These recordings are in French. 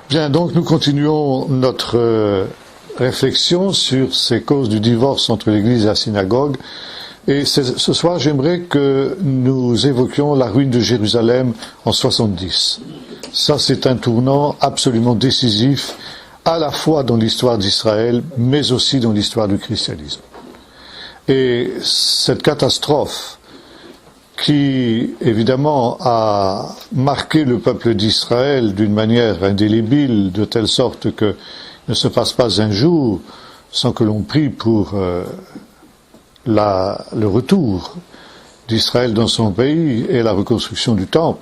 Bien, donc nous continuons notre réflexion sur ces causes du divorce entre l'Église et la synagogue. Et ce soir, j'aimerais que nous évoquions la ruine de Jérusalem en 70. Ça, c'est un tournant absolument décisif, à la fois dans l'histoire d'Israël, mais aussi dans l'histoire du christianisme. Et cette catastrophe, qui évidemment a marqué le peuple d'Israël d'une manière indélébile, de telle sorte que ne se passe pas un jour sans que l'on prie pour le retour d'Israël dans son pays et la reconstruction du temple,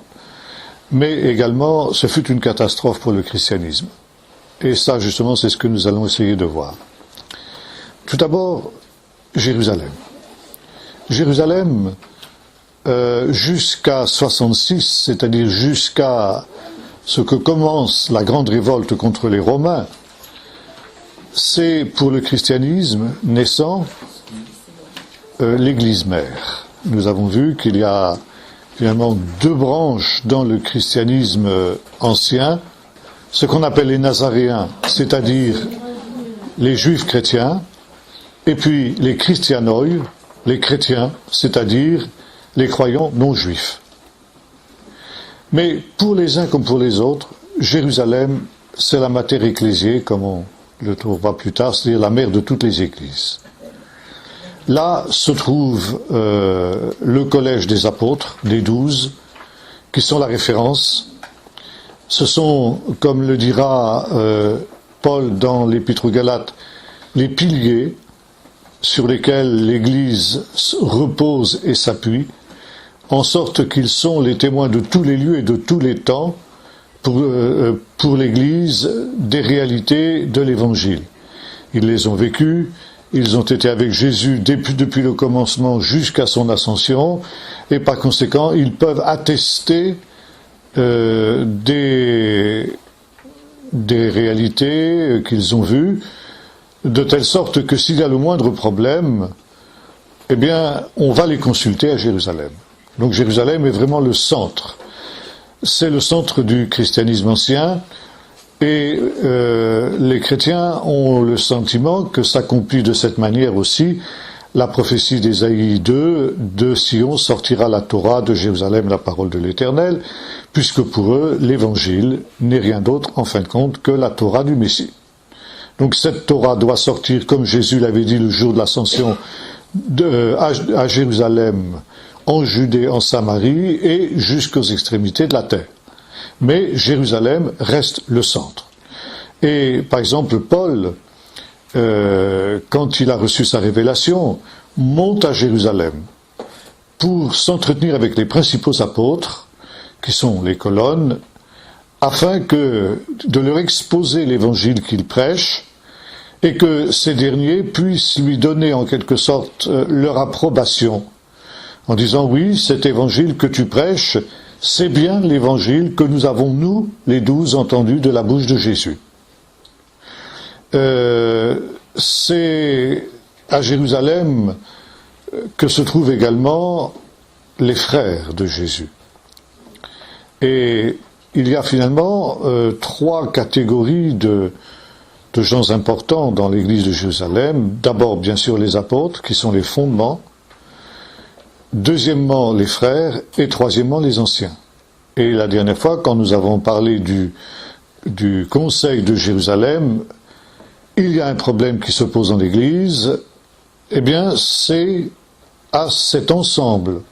mais également ce fut une catastrophe pour le christianisme. Et ça, justement, c'est ce que nous allons essayer de voir. Tout d'abord, Jérusalem. Jérusalem, jusqu'à 66, c'est-à-dire jusqu'à ce que commence la grande révolte contre les Romains, c'est pour le christianisme naissant l'Église mère. Nous avons vu qu'il y a finalement deux branches dans le christianisme ancien, ce qu'on appelle les Nazaréens, c'est-à-dire les Juifs chrétiens, et puis les Christianoi, les chrétiens, c'est-à-dire les croyants non juifs. Mais pour les uns comme pour les autres, Jérusalem, c'est la mater ecclésiae, comme on le trouvera plus tard, c'est-à-dire la mère de toutes les églises. Là se trouve le collège des apôtres, des 12, qui sont la référence. Ce sont, comme le dira Paul dans l'Épître aux Galates, les piliers sur lesquels l'Église repose et s'appuie, en sorte qu'ils sont les témoins de tous les lieux et de tous les temps pour l'Église des réalités de l'Évangile. Ils les ont vécues, ils ont été avec Jésus depuis le commencement jusqu'à son ascension, et par conséquent, ils peuvent attester des réalités qu'ils ont vues, de telle sorte que s'il y a le moindre problème, eh bien, on va les consulter à Jérusalem. Donc Jérusalem est vraiment le centre. C'est le centre du christianisme ancien, et les chrétiens ont le sentiment que s'accomplit de cette manière aussi la prophétie d'Ésaïe 2, de Sion sortira la Torah, de Jérusalem la parole de l'Éternel, puisque pour eux, l'Évangile n'est rien d'autre, en fin de compte, que la Torah du Messie. Donc cette Torah doit sortir, comme Jésus l'avait dit le jour de l'ascension, à Jérusalem, en Judée, en Samarie et jusqu'aux extrémités de la terre. Mais Jérusalem reste le centre. Et par exemple, Paul, quand il a reçu sa révélation, monte à Jérusalem pour s'entretenir avec les principaux apôtres, qui sont les colonnes, afin de leur exposer l'évangile qu'il prêche, et que ces derniers puissent lui donner en quelque sorte leur approbation, en disant oui, cet évangile que tu prêches, c'est bien l'évangile que nous avons, nous, les 12, entendu de la bouche de Jésus. C'est à Jérusalem que se trouvent également les frères de Jésus. Et il y a finalement trois catégories de gens importants dans l'église de Jérusalem. D'abord, bien sûr, les apôtres, qui sont les fondements. Deuxièmement, les frères. Et troisièmement, les anciens. Et la dernière fois, quand nous avons parlé du conseil de Jérusalem, il y a un problème qui se pose dans l'église. Eh bien, c'est à cet ensemble,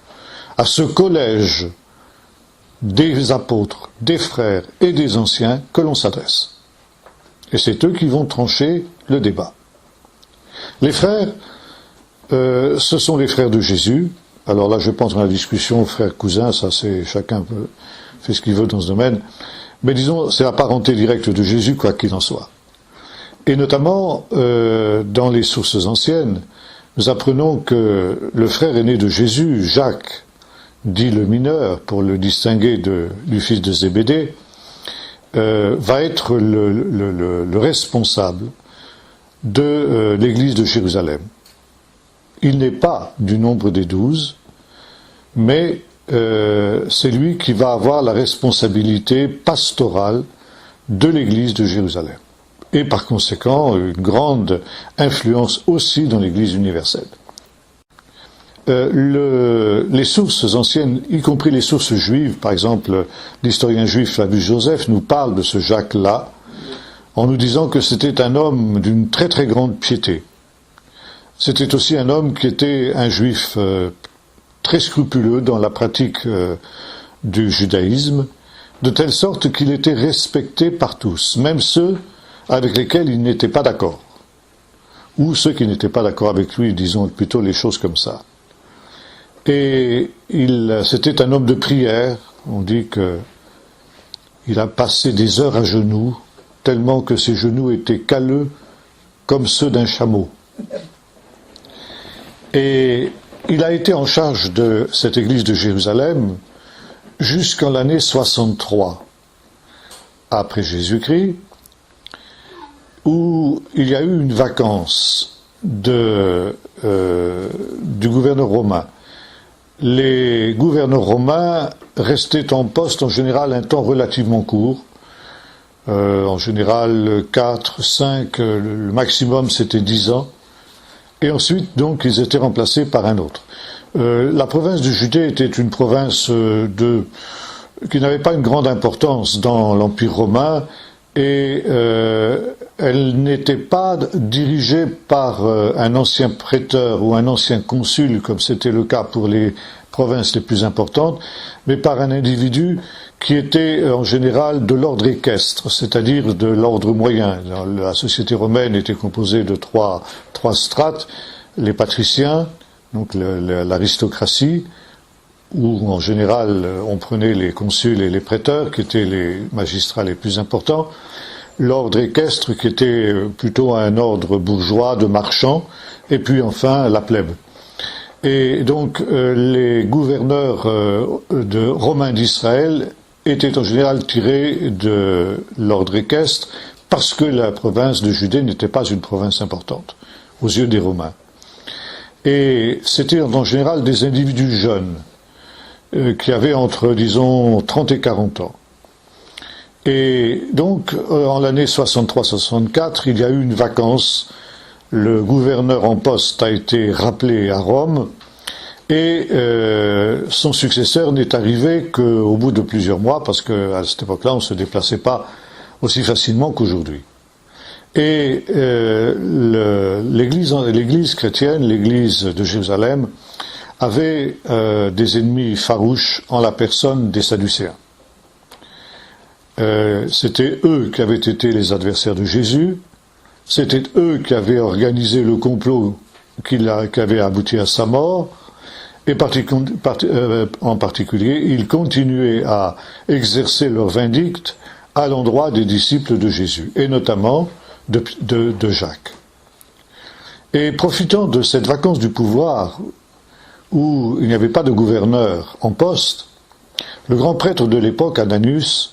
à ce collège des apôtres, des frères et des anciens que l'on s'adresse. Et c'est eux qui vont trancher le débat. Les frères, ce sont les frères de Jésus. Alors là, je pense dans la discussion frère-cousin, ça c'est chacun fait ce qu'il veut dans ce domaine. Mais disons, c'est la parenté directe de Jésus, quoi qu'il en soit. Et notamment, dans les sources anciennes, nous apprenons que le frère aîné de Jésus, Jacques, dit le mineur, pour le distinguer du fils de Zébédée, va être le responsable de l'église de Jérusalem. Il n'est pas du nombre des 12, mais c'est lui qui va avoir la responsabilité pastorale de l'Église de Jérusalem. Et par conséquent, une grande influence aussi dans l'Église universelle. Les sources anciennes, y compris les sources juives, par exemple, l'historien juif Flavius Joseph nous parle de ce Jacques-là, en nous disant que c'était un homme d'une très très grande piété. C'était aussi un homme qui était un juif très scrupuleux dans la pratique du judaïsme, de telle sorte qu'il était respecté par tous, même ceux avec lesquels il n'était pas d'accord, ou ceux qui n'étaient pas d'accord avec lui, disons plutôt les choses comme ça. Et c'était un homme de prière. On dit qu'il a passé des heures à genoux, tellement que ses genoux étaient calleux comme ceux d'un chameau. Et il a été en charge de cette église de Jérusalem jusqu'en l'année 63 après Jésus-Christ, où il y a eu une vacance du gouverneur romain. Les gouverneurs romains restaient en poste en général un temps relativement court, en général 4, 5, le maximum c'était 10 ans, et ensuite donc ils étaient remplacés par un autre. La province de Judée était une province qui n'avait pas une grande importance dans l'Empire romain, et elle n'était pas dirigée par un ancien prêteur ou un ancien consul, comme c'était le cas pour les provinces les plus importantes, mais par un individu qui était en général de l'ordre équestre, c'est-à-dire de l'ordre moyen. La société romaine était composée de trois strates, les patriciens, donc l'aristocratie, où en général on prenait les consuls et les prêteurs, qui étaient les magistrats les plus importants, l'ordre équestre, qui était plutôt un ordre bourgeois de marchands, et puis enfin la plèbe. Et donc les gouverneurs romains d'Israël étaient en général tirés de l'ordre équestre, parce que la province de Judée n'était pas une province importante aux yeux des Romains. Et c'était en général des individus jeunes, qui avaient entre, disons, 30 et 40 ans. Et donc, en l'année 63-64, il y a eu une vacance. Le gouverneur en poste a été rappelé à Rome, et son successeur n'est arrivé qu'au bout de plusieurs mois, parce qu'à cette époque-là, on ne se déplaçait pas aussi facilement qu'aujourd'hui. Et l'église chrétienne, l'église de Jérusalem, avait des ennemis farouches en la personne des Sadducéens. C'était eux qui avaient été les adversaires de Jésus, c'était eux qui avaient organisé le complot qui avait abouti à sa mort, et en particulier, ils continuaient à exercer leur vindicte à l'endroit des disciples de Jésus, et notamment de Jacques. Et profitant de cette vacance du pouvoir, où il n'y avait pas de gouverneur en poste, le grand prêtre de l'époque, Ananias,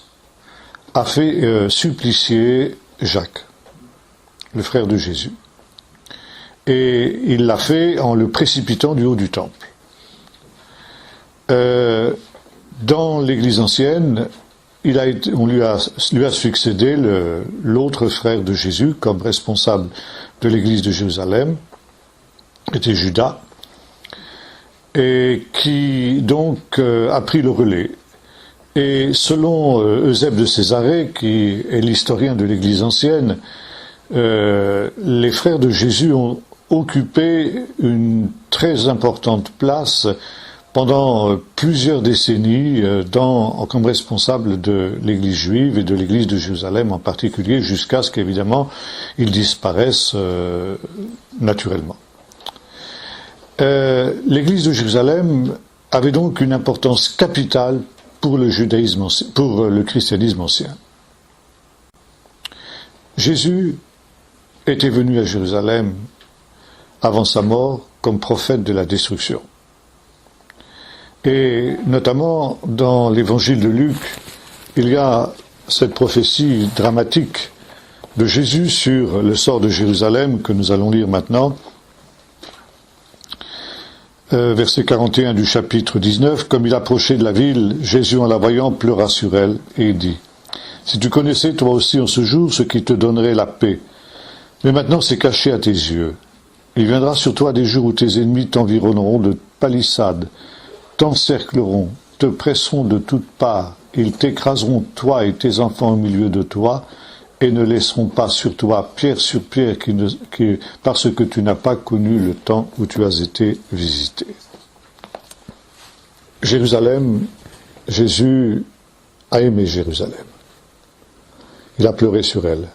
a fait supplicier Jacques, le frère de Jésus. Et il l'a fait en le précipitant du haut du temple. Dans l'Église ancienne, on lui a succédé l'autre frère de Jésus comme responsable de l'Église de Jérusalem, était Judas, et qui donc a pris le relais. Et selon Eusèbe de Césarée, qui est l'historien de l'Église ancienne, les frères de Jésus ont occupé une très importante place pendant plusieurs décennies comme responsable de l'Église juive et de l'Église de Jérusalem en particulier, jusqu'à ce qu'évidemment ils disparaissent naturellement. L'Église de Jérusalem avait donc une importance capitale pour le judaïsme, pour le christianisme ancien. Jésus était venu à Jérusalem avant sa mort comme prophète de la destruction. Et notamment dans l'évangile de Luc, il y a cette prophétie dramatique de Jésus sur le sort de Jérusalem que nous allons lire maintenant. Verset 41 du chapitre 19, « Comme il approchait de la ville, Jésus en la voyant pleura sur elle et dit, Si tu connaissais toi aussi en ce jour ce qui te donnerait la paix. Mais maintenant c'est caché à tes yeux. Il viendra sur toi des jours où tes ennemis t'environneront de palissades, t'encercleront, te presseront de toutes parts. Ils t'écraseront, toi et tes enfants au milieu de toi, et ne laisseront pas sur toi pierre sur pierre parce que tu n'as pas connu le temps où tu as été visité. Jérusalem, Jésus a aimé Jérusalem. Il a pleuré sur elle.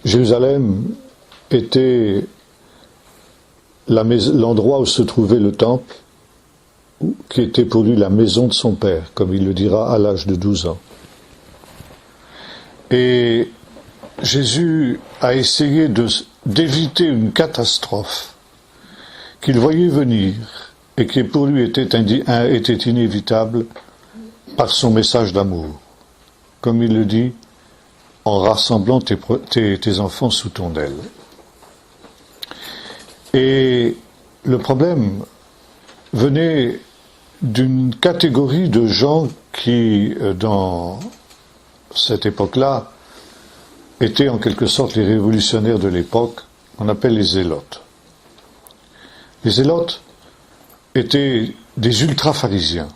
Jérusalem était l'endroit où se trouvait le temple, qui était pour lui la maison de son père, comme il le dira à l'âge de 12 ans. Et Jésus a essayé d'éviter une catastrophe qu'il voyait venir et qui pour lui était inévitable par son message d'amour. Comme il le dit, en rassemblant tes enfants sous ton aile. Et le problème venait d'une catégorie de gens qui, dans cette époque-là, étaient en quelque sorte les révolutionnaires de l'époque, qu'on appelle les zélotes. Les zélotes étaient des ultra-pharisiens.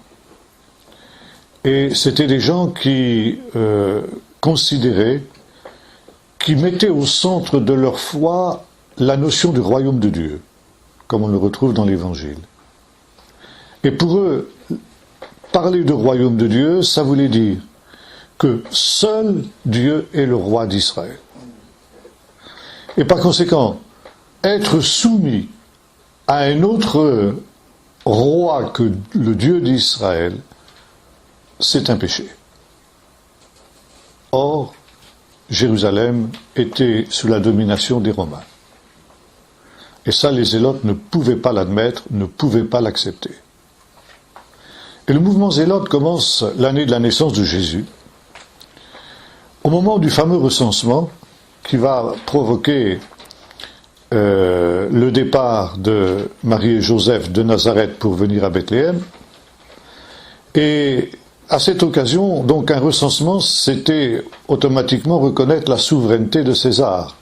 Et c'était des gens qui considéraient, qui mettaient au centre de leur foi la notion du royaume de Dieu, comme on le retrouve dans l'Évangile. Et pour eux, parler de royaume de Dieu, ça voulait dire que seul Dieu est le roi d'Israël. Et par conséquent, être soumis à un autre roi que le Dieu d'Israël, c'est un péché. Or, Jérusalem était sous la domination des Romains. Et ça, les zélotes ne pouvaient pas l'admettre, ne pouvaient pas l'accepter. Et le mouvement zélote commence l'année de la naissance de Jésus, au moment du fameux recensement qui va provoquer le départ de Marie et Joseph de Nazareth pour venir à Bethléem. Et à cette occasion, donc un recensement, c'était automatiquement reconnaître la souveraineté de César.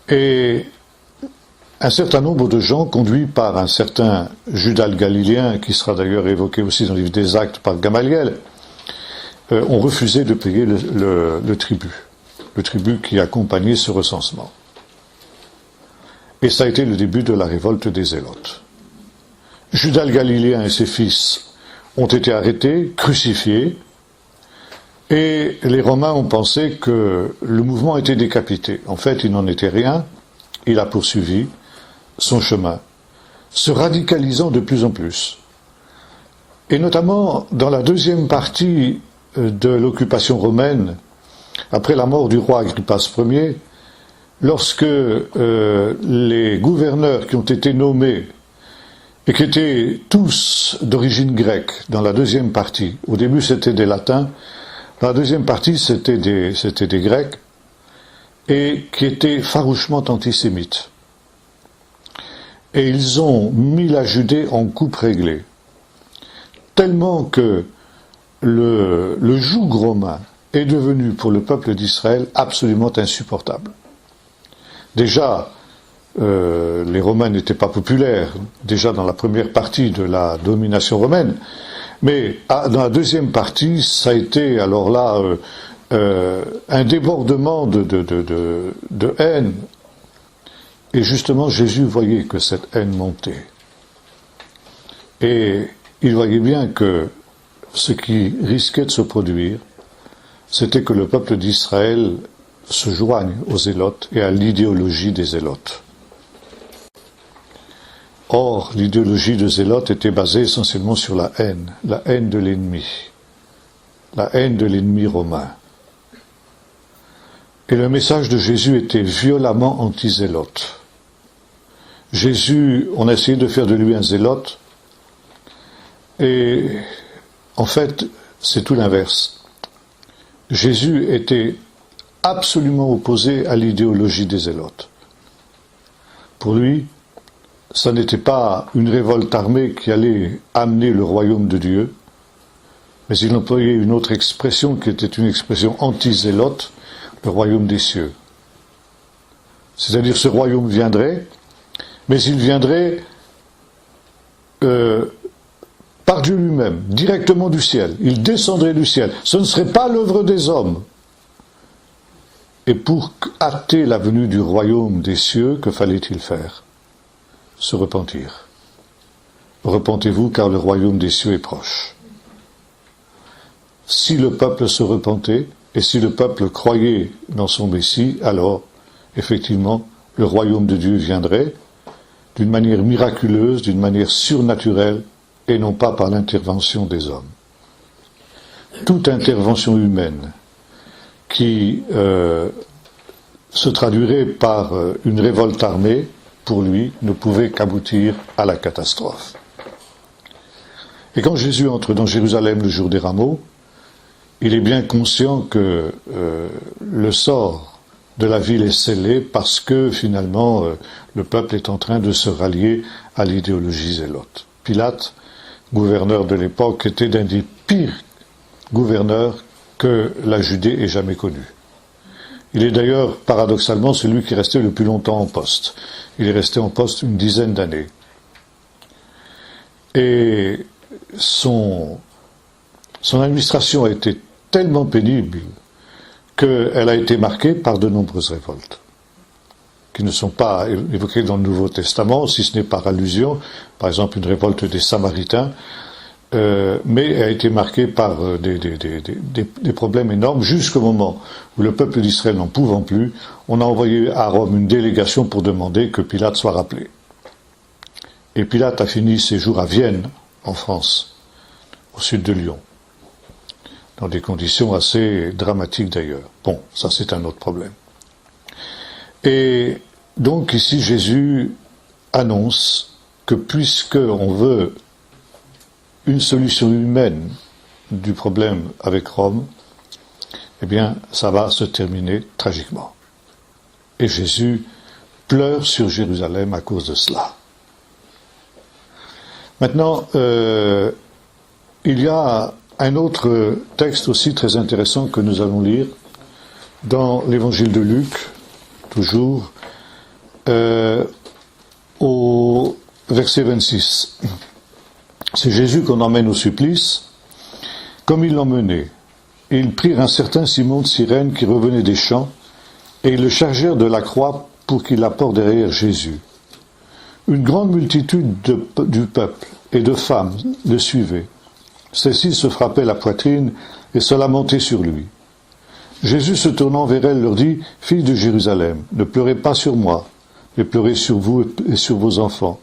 Et un certain nombre de gens, conduits par un certain Judas le Galiléen, qui sera d'ailleurs évoqué aussi dans le livre des Actes par Gamaliel, ont refusé de payer le tribut qui accompagnait ce recensement. Et ça a été le début de la révolte des Zélotes. Judas le Galiléen et ses fils ont été arrêtés, crucifiés, et les Romains ont pensé que le mouvement était décapité. En fait, il n'en était rien. Il a poursuivi son chemin, se radicalisant de plus en plus. Et notamment dans la deuxième partie de l'occupation romaine, après la mort du roi Agrippas Ier, lorsque les gouverneurs qui ont été nommés et qui étaient tous d'origine grecque dans la deuxième partie, au début c'était des latins, dans la deuxième partie c'était des grecs, et qui étaient farouchement antisémites. Et ils ont mis la Judée en coupe réglée, tellement que le joug romain est devenu pour le peuple d'Israël absolument insupportable. Déjà, les Romains n'étaient pas populaires, déjà dans la première partie de la domination romaine, mais dans la deuxième partie, ça a été alors là un débordement de haine. Et justement, Jésus voyait que cette haine montait. Et il voyait bien que ce qui risquait de se produire, c'était que le peuple d'Israël se joigne aux Zélotes et à l'idéologie des Zélotes. Or, l'idéologie de Zélotes était basée essentiellement sur la haine de l'ennemi romain. Et le message de Jésus était violemment anti-zélote. Jésus, on a essayé de faire de lui un zélote, et en fait, c'est tout l'inverse. Jésus était absolument opposé à l'idéologie des zélotes. Pour lui, ça n'était pas une révolte armée qui allait amener le royaume de Dieu, Mais il employait une autre expression qui était une expression anti-zélote, le royaume des cieux. C'est-à-dire ce royaume viendrait, mais il viendrait par Dieu lui-même, directement du ciel. Il descendrait du ciel. Ce ne serait pas l'œuvre des hommes. Et pour hâter la venue du royaume des cieux, que fallait-il faire? Se repentir. Repentez-vous, car le royaume des cieux est proche. Si le peuple se repentait, et si le peuple croyait dans son Messie, alors, effectivement, le royaume de Dieu viendrait d'une manière miraculeuse, d'une manière surnaturelle, et non pas par l'intervention des hommes. Toute intervention humaine qui se traduirait par une révolte armée, pour lui, ne pouvait qu'aboutir à la catastrophe. Et quand Jésus entre dans Jérusalem le jour des rameaux, il est bien conscient que le sort de la ville est scellé parce que finalement le peuple est en train de se rallier à l'idéologie zélote. Pilate, gouverneur de l'époque, était d'un des pires gouverneurs que la Judée ait jamais connu. Il est d'ailleurs, paradoxalement, celui qui est resté le plus longtemps en poste. Il est resté en poste une dizaine d'années. Et son administration a été tellement pénible qu'elle a été marquée par de nombreuses révoltes, qui ne sont pas évoquées dans le Nouveau Testament, si ce n'est par allusion, par exemple une révolte des Samaritains, mais a été marquée par des problèmes énormes jusqu'au moment où le peuple d'Israël n'en pouvant plus, on a envoyé à Rome une délégation pour demander que Pilate soit rappelé. Et Pilate a fini ses jours à Vienne, en France, au sud de Lyon, dans des conditions assez dramatiques d'ailleurs. Bon, ça c'est un autre problème. Et donc ici Jésus annonce que puisque on veut une solution humaine du problème avec Rome, eh bien, ça va se terminer tragiquement. Et Jésus pleure sur Jérusalem à cause de cela. Maintenant, il y a un autre texte aussi très intéressant que nous allons lire dans l'évangile de Luc, toujours, au verset 26. C'est Jésus qu'on emmène au supplice. Comme ils l'emmenaient, ils prirent un certain Simon de Cyrène qui revenait des champs, et ils le chargèrent de la croix pour qu'il la porte derrière Jésus. Une grande multitude du peuple et de femmes le suivaient. Celles-ci se frappaient la poitrine et se lamentaient sur lui. Jésus, se tournant vers elles, leur dit : « Filles de Jérusalem, ne pleurez pas sur moi, mais pleurez sur vous et sur vos enfants.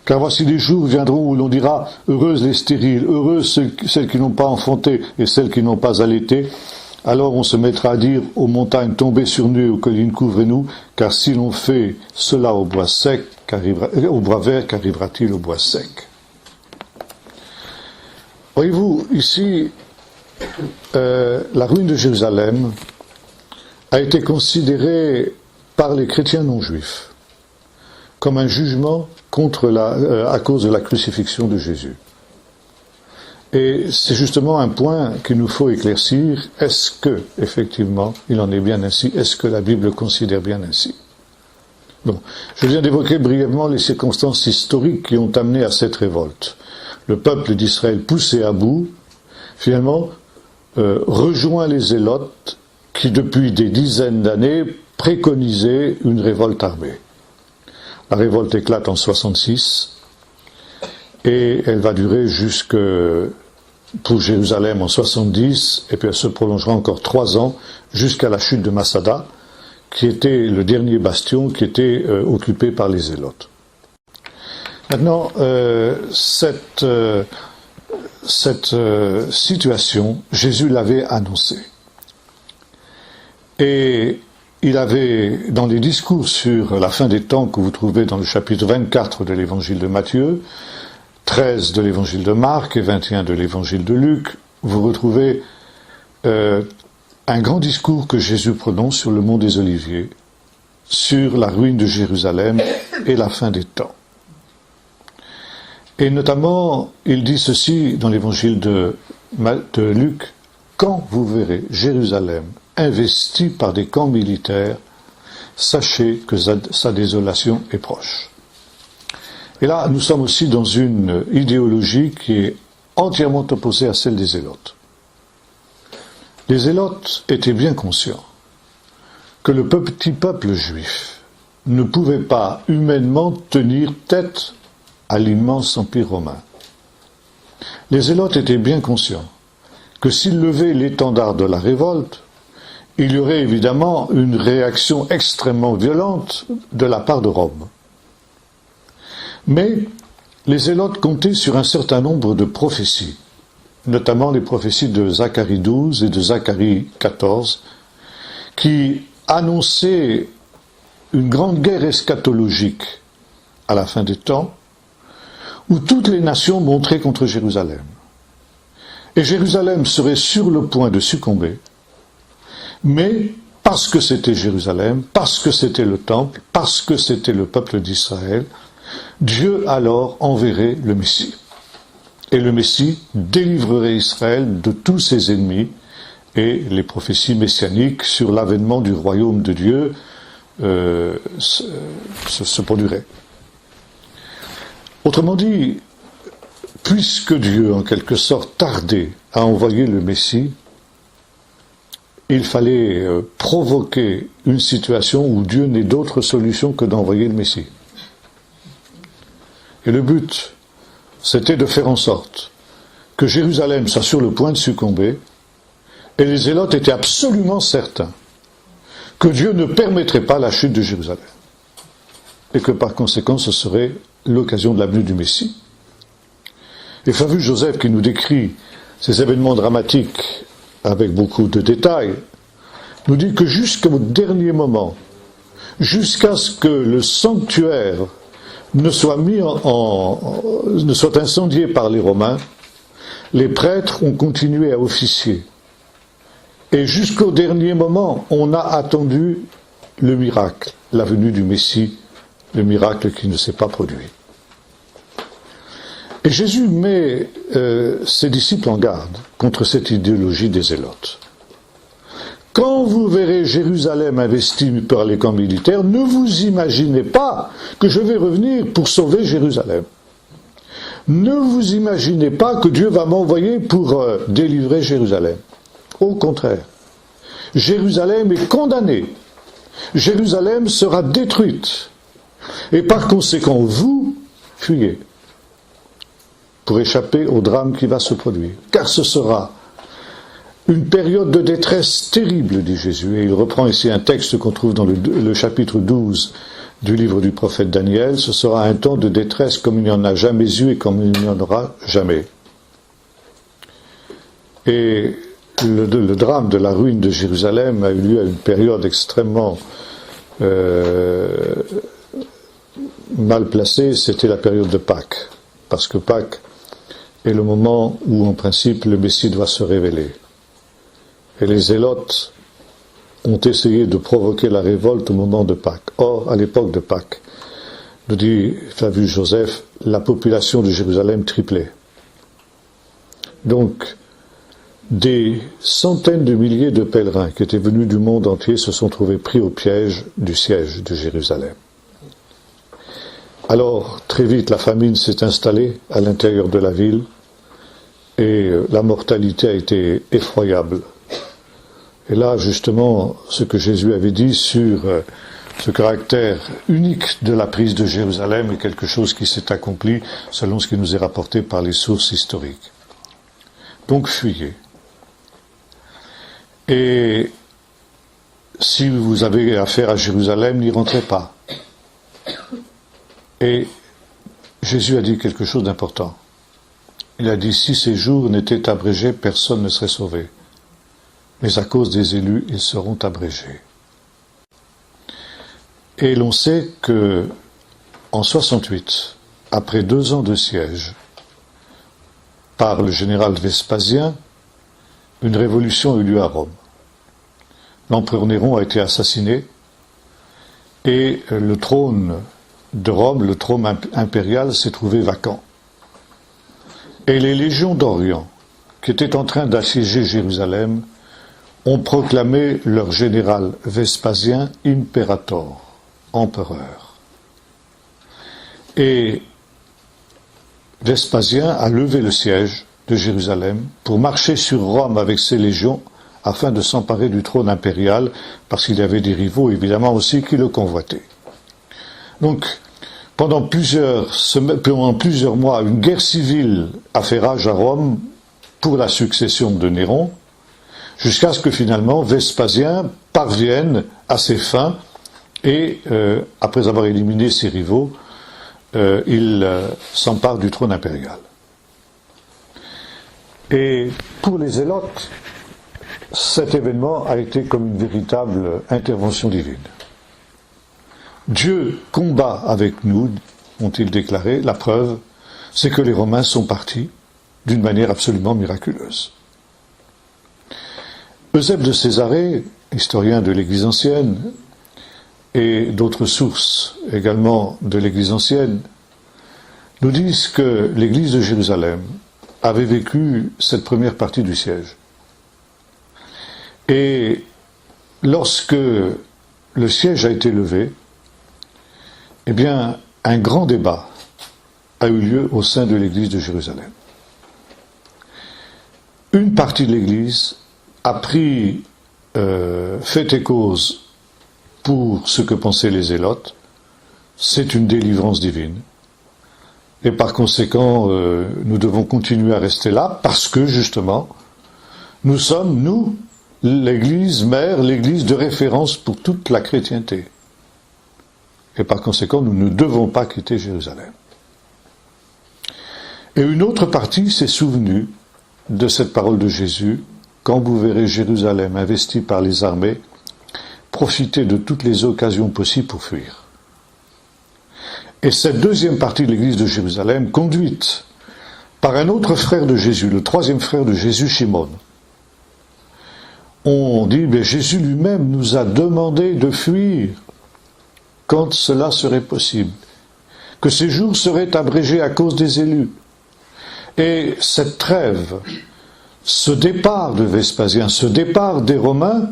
Car voici les jours viendront où l'on dira : heureuses les stériles, heureuses celles qui n'ont pas enfanté et celles qui n'ont pas allaité. Alors on se mettra à dire aux montagnes : tombez sur nous et aux collines couvrez-nous, car si l'on fait cela au bois vert, qu'arrivera-t-il au bois sec ? » Voyez-vous, ici, la ruine de Jérusalem a été considérée par les chrétiens non juifs comme un jugement à cause de la crucifixion de Jésus. Et c'est justement un point qu'il nous faut éclaircir. Est-ce que, effectivement, il en est bien ainsi ? Est-ce que la Bible le considère bien ainsi ? Bon, je viens d'évoquer brièvement les circonstances historiques qui ont amené à cette révolte. Le peuple d'Israël, poussé à bout, finalement, rejoint les Zélotes qui, depuis des dizaines d'années, préconisaient une révolte armée. La révolte éclate en 66 et elle va durer pour Jérusalem en 70, et puis elle se prolongera encore 3 ans jusqu'à la chute de Masada, qui était le dernier bastion qui était occupé par les Zélotes. Maintenant, cette situation, Jésus l'avait annoncée. Et il avait, dans les discours sur la fin des temps que vous trouvez dans le chapitre 24 de l'évangile de Matthieu, 13 de l'évangile de Marc et 21 de l'évangile de Luc, vous retrouvez un grand discours que Jésus prononce sur le mont des Oliviers, sur la ruine de Jérusalem et la fin des temps. Et notamment, il dit ceci dans l'évangile de de Luc, quand vous verrez Jérusalem investie par des camps militaires, sachez que sa désolation est proche. Et là, nous sommes aussi dans une idéologie qui est entièrement opposée à celle des Zélotes. Les Zélotes étaient bien conscients que le petit peuple juif ne pouvait pas humainement tenir tête à l'immense empire romain. Les Zélotes étaient bien conscients que s'ils levaient l'étendard de la révolte, il y aurait évidemment une réaction extrêmement violente de la part de Rome. Mais les Zélotes comptaient sur un certain nombre de prophéties, notamment les prophéties de Zacharie 12 et de Zacharie 14, qui annonçaient une grande guerre eschatologique à la fin des temps, où toutes les nations monteraient contre Jérusalem. Et Jérusalem serait sur le point de succomber, mais parce que c'était Jérusalem, parce que c'était le temple, parce que c'était le peuple d'Israël, Dieu alors enverrait le Messie. Et le Messie délivrerait Israël de tous ses ennemis, et les prophéties messianiques sur l'avènement du royaume de Dieu se produiraient. Autrement dit, puisque Dieu, en quelque sorte, tardait à envoyer le Messie, il fallait provoquer une situation où Dieu n'ait d'autre solution que d'envoyer le Messie. Et le but, c'était de faire en sorte que Jérusalem soit sur le point de succomber, et les Zélotes étaient absolument certains que Dieu ne permettrait pas la chute de Jérusalem, et que par conséquent ce serait l'occasion de la venue du Messie. Et Flavius Joseph, qui nous décrit ces événements dramatiques avec beaucoup de détails, nous dit que jusqu'au dernier moment, jusqu'à ce que le sanctuaire ne soit ne soit incendié par les Romains, les prêtres ont continué à officier. Et jusqu'au dernier moment, on a attendu le miracle, la venue du Messie, le miracle qui ne s'est pas produit. Et Jésus met ses disciples en garde contre cette idéologie des Zélotes. Quand vous verrez Jérusalem investie par les camps militaires, ne vous imaginez pas que je vais revenir pour sauver Jérusalem. Ne vous imaginez pas que Dieu va m'envoyer pour délivrer Jérusalem. Au contraire, Jérusalem est condamnée. Jérusalem sera détruite. Et par conséquent, vous fuyez pour échapper au drame qui va se produire. Car ce sera une période de détresse terrible, dit Jésus. Et il reprend ici un texte qu'on trouve dans le chapitre 12 du livre du prophète Daniel. Ce sera un temps de détresse comme il n'y en a jamais eu et comme il n'y en aura jamais. Et le drame de la ruine de Jérusalem a eu lieu à une période extrêmement mal placée, c'était la période de Pâques. Parce que Pâques est le moment où, en principe, le Messie doit se révéler. Et les Zélotes ont essayé de provoquer la révolte au moment de Pâques. Or, à l'époque de Pâques, nous dit Flavius Joseph, la population de Jérusalem triplait. Donc, des centaines de milliers de pèlerins qui étaient venus du monde entier se sont trouvés pris au piège du siège de Jérusalem. Alors, très vite, la famine s'est installée à l'intérieur de la ville et la mortalité a été effroyable. Et là, justement, ce que Jésus avait dit sur ce caractère unique de la prise de Jérusalem est quelque chose qui s'est accompli selon ce qui nous est rapporté par les sources historiques. Donc, fuyez. Et si vous avez affaire à Jérusalem, n'y rentrez pas. Et Jésus a dit quelque chose d'important. Il a dit, si ces jours n'étaient abrégés, personne ne serait sauvé. Mais à cause des élus, ils seront abrégés. Et l'on sait que, en 68, après 2 ans de siège, par le général Vespasien, une révolution a eu lieu à Rome. L'empereur Néron a été assassiné et le trône de Rome, le trône impérial, s'est trouvé vacant. Et les légions d'Orient qui étaient en train d'assiéger Jérusalem ont proclamé leur général Vespasien imperator, empereur. Et Vespasien a levé le siège de Jérusalem pour marcher sur Rome avec ses légions afin de s'emparer du trône impérial, parce qu'il y avait des rivaux évidemment aussi qui le convoitaient. Donc, pendant plusieurs mois, une guerre civile a fait rage à Rome pour la succession de Néron, jusqu'à ce que finalement Vespasien parvienne à ses fins et, après avoir éliminé ses rivaux, il s'empare du trône impérial. Et pour les Zélotes, cet événement a été comme une véritable intervention divine. Dieu combat avec nous, ont-ils déclaré. La preuve, c'est que les Romains sont partis d'une manière absolument miraculeuse. Eusèbe de Césarée, historien de l'Église ancienne, et d'autres sources également de l'Église ancienne, nous disent que l'Église de Jérusalem avait vécu cette première partie du siège. Et lorsque le siège a été levé, eh bien, un grand débat a eu lieu au sein de l'Église de Jérusalem. Une partie de l'Église a pris fait et cause pour ce que pensaient les Zélotes. C'est une délivrance divine. Et par conséquent, nous devons continuer à rester là parce que, justement, nous sommes, nous, l'Église mère, l'Église de référence pour toute la chrétienté. Et par conséquent, nous ne devons pas quitter Jérusalem. Et une autre partie s'est souvenue de cette parole de Jésus: quand vous verrez Jérusalem investie par les armées, profitez de toutes les occasions possibles pour fuir. Et cette deuxième partie de l'Église de Jérusalem, conduite par un autre frère de Jésus, le troisième frère de Jésus, Shimon, on dit, mais Jésus lui-même nous a demandé de fuir quand cela serait possible, que ces jours seraient abrégés à cause des élus. Et cette trêve, ce départ de Vespasien, ce départ des Romains,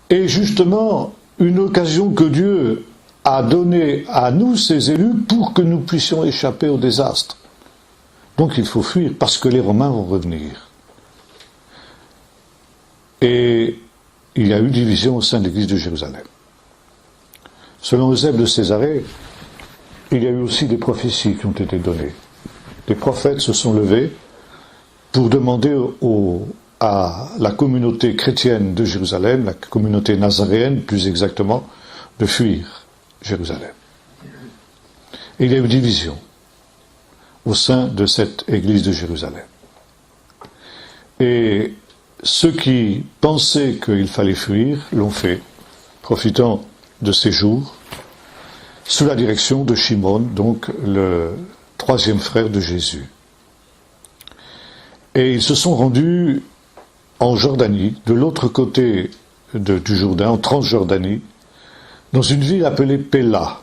est justement une occasion que Dieu a donnée à nous, ces élus, pour que nous puissions échapper au désastre. Donc il faut fuir, parce que les Romains vont revenir. Et il y a eu division au sein de l'Église de Jérusalem. Selon Eusèbe de Césarée, il y a eu aussi des prophéties qui ont été données. Les prophètes se sont levés pour demander à la communauté chrétienne de Jérusalem, la communauté nazaréenne plus exactement, de fuir Jérusalem. Et il y a eu division au sein de cette Église de Jérusalem. Et ceux qui pensaient qu'il fallait fuir l'ont fait, profitant de ces jours, sous la direction de Shimon, donc le troisième frère de Jésus. Et ils se sont rendus en Jordanie, de l'autre côté du Jourdain, en Transjordanie, dans une ville appelée Péla.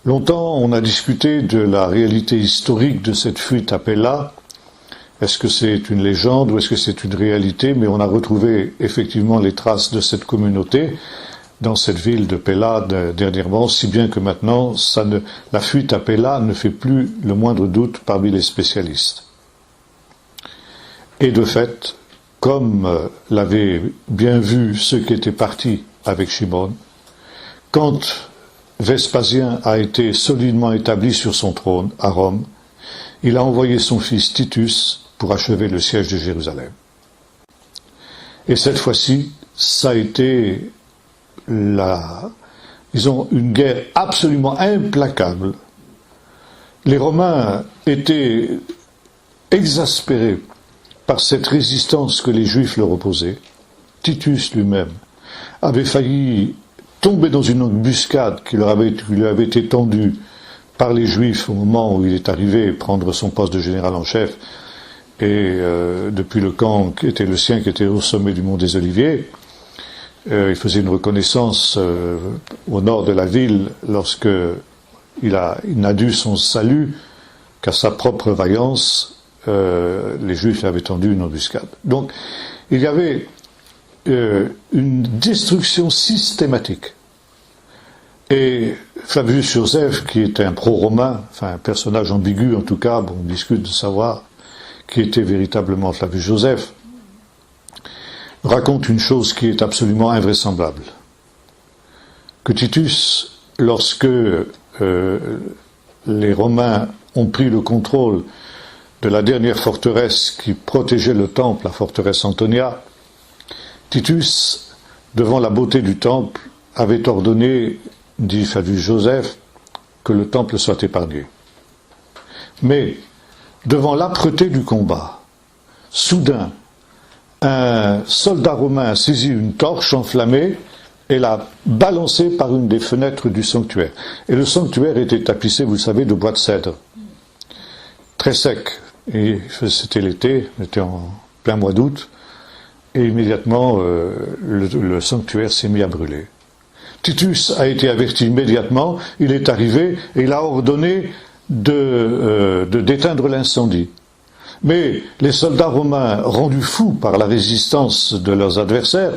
Longtemps, on a discuté de la réalité historique de cette fuite à Péla. Est-ce que c'est une légende ou est-ce que c'est une réalité? Mais on a retrouvé effectivement les traces de cette communauté dans cette ville de Péla dernièrement, si bien que maintenant, la fuite à Péla ne fait plus le moindre doute parmi les spécialistes. Et de fait, comme l'avaient bien vu ceux qui étaient partis avec Shimon, quand Vespasien a été solidement établi sur son trône à Rome, il a envoyé son fils Titus pour achever le siège de Jérusalem. Et cette fois-ci, ça a été une guerre absolument implacable. Les Romains étaient exaspérés par cette résistance que les Juifs leur opposaient. Titus lui-même avait failli tomber dans une embuscade qui lui avait été tendue par les Juifs au moment où il est arrivé prendre son poste de général en chef, et depuis le camp qui était le sien, qui était au sommet du mont des Oliviers. Il faisait une reconnaissance au nord de la ville lorsque il n'a dû son salut qu'à sa propre vaillance les Juifs avaient tendu une embuscade. Donc, il y avait une destruction systématique. Et Flavius Joseph, qui était un pro-romain, enfin un personnage ambigu en tout cas, bon, on discute de savoir qui était véritablement Flavius Joseph, raconte une chose qui est absolument invraisemblable. Que Titus, lorsque les Romains ont pris le contrôle de la dernière forteresse qui protégeait le temple, la forteresse Antonia, Titus, devant la beauté du temple, avait ordonné, dit Flavius Joseph, que le temple soit épargné. Mais, devant l'âpreté du combat, soudain, un soldat romain a saisi une torche enflammée et l'a balancée par une des fenêtres du sanctuaire. Et le sanctuaire était tapissé, vous le savez, de bois de cèdre, très sec. Et c'était l'été, on était en plein mois d'août, et immédiatement le sanctuaire s'est mis à brûler. Titus a été averti immédiatement, il est arrivé et il a ordonné d'éteindre l'incendie. Mais les soldats romains, rendus fous par la résistance de leurs adversaires,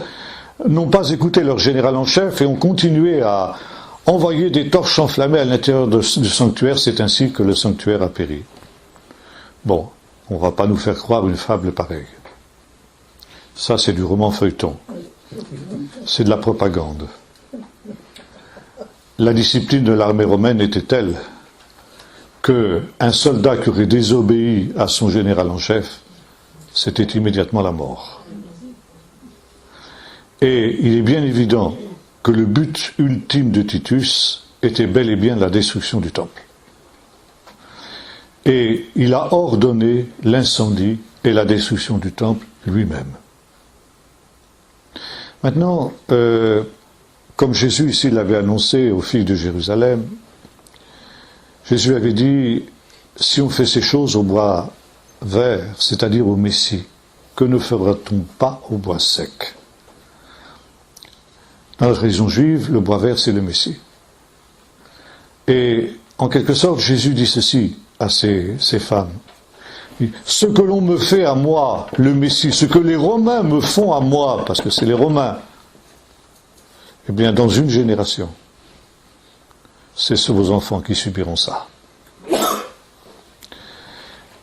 n'ont pas écouté leur général en chef et ont continué à envoyer des torches enflammées à l'intérieur du sanctuaire. C'est ainsi que le sanctuaire a péri. Bon, on ne va pas nous faire croire une fable pareille. Ça, c'est du roman feuilleton. C'est de la propagande. La discipline de l'armée romaine était telle qu'un soldat qui aurait désobéi à son général en chef, c'était immédiatement la mort. Et il est bien évident que le but ultime de Titus était bel et bien la destruction du temple. Et il a ordonné l'incendie et la destruction du temple lui-même. Maintenant, comme Jésus ici l'avait annoncé aux filles de Jérusalem, Jésus avait dit, si on fait ces choses au bois vert, c'est-à-dire au Messie, que ne fera-t-on pas au bois sec? Dans la tradition juive, le bois vert, c'est le Messie. Et en quelque sorte, Jésus dit ceci à ces femmes. Ce que l'on me fait à moi, le Messie, ce que les Romains me font à moi, parce que c'est les Romains, eh bien, dans une génération, c'est vos enfants qui subiront ça.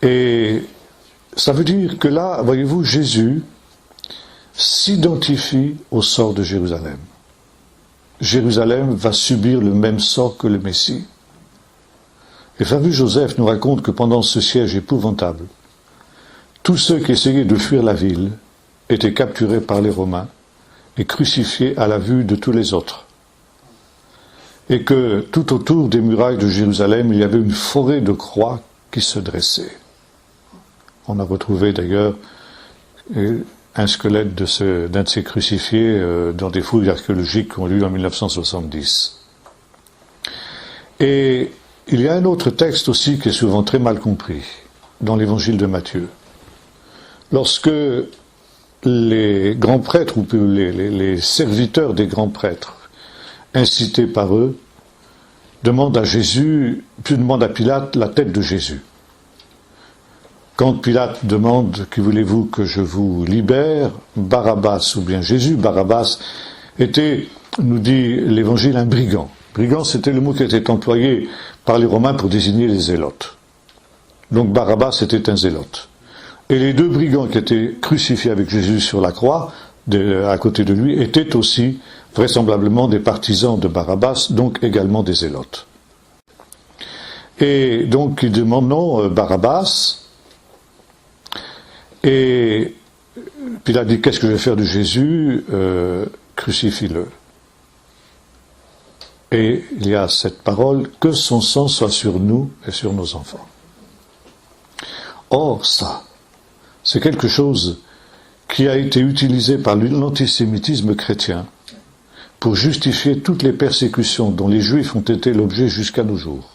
Et ça veut dire que là, voyez-vous, Jésus s'identifie au sort de Jérusalem. Jérusalem va subir le même sort que le Messie. Et Flavius Joseph nous raconte que pendant ce siège épouvantable, tous ceux qui essayaient de fuir la ville étaient capturés par les Romains et crucifiés à la vue de tous les autres. Et que tout autour des murailles de Jérusalem, il y avait une forêt de croix qui se dressait. On a retrouvé d'ailleurs un squelette d'un de ces crucifiés dans des fouilles archéologiques qui ont lieu en 1970. Et il y a un autre texte aussi qui est souvent très mal compris dans l'évangile de Matthieu. Lorsque les grands prêtres ou les serviteurs des grands prêtres, incités par eux, demandent à Pilate la tête de Jésus. Quand Pilate demande, que voulez-vous que je vous libère, Barabbas ou bien Jésus, Barabbas était, nous dit l'évangile, un brigand. Brigand, c'était le mot qui était employé par les Romains pour désigner les zélotes. Donc Barabbas était un zélote. Et les deux brigands qui étaient crucifiés avec Jésus sur la croix, à côté de lui, étaient aussi vraisemblablement des partisans de Barabbas, donc également des zélotes. Et donc il demande non, Barabbas. Et puis il a dit, qu'est-ce que je vais faire de Jésus? Crucifie-le. Et il y a cette parole, que son sang soit sur nous et sur nos enfants. Or, ça, c'est quelque chose qui a été utilisé par l'antisémitisme chrétien pour justifier toutes les persécutions dont les Juifs ont été l'objet jusqu'à nos jours.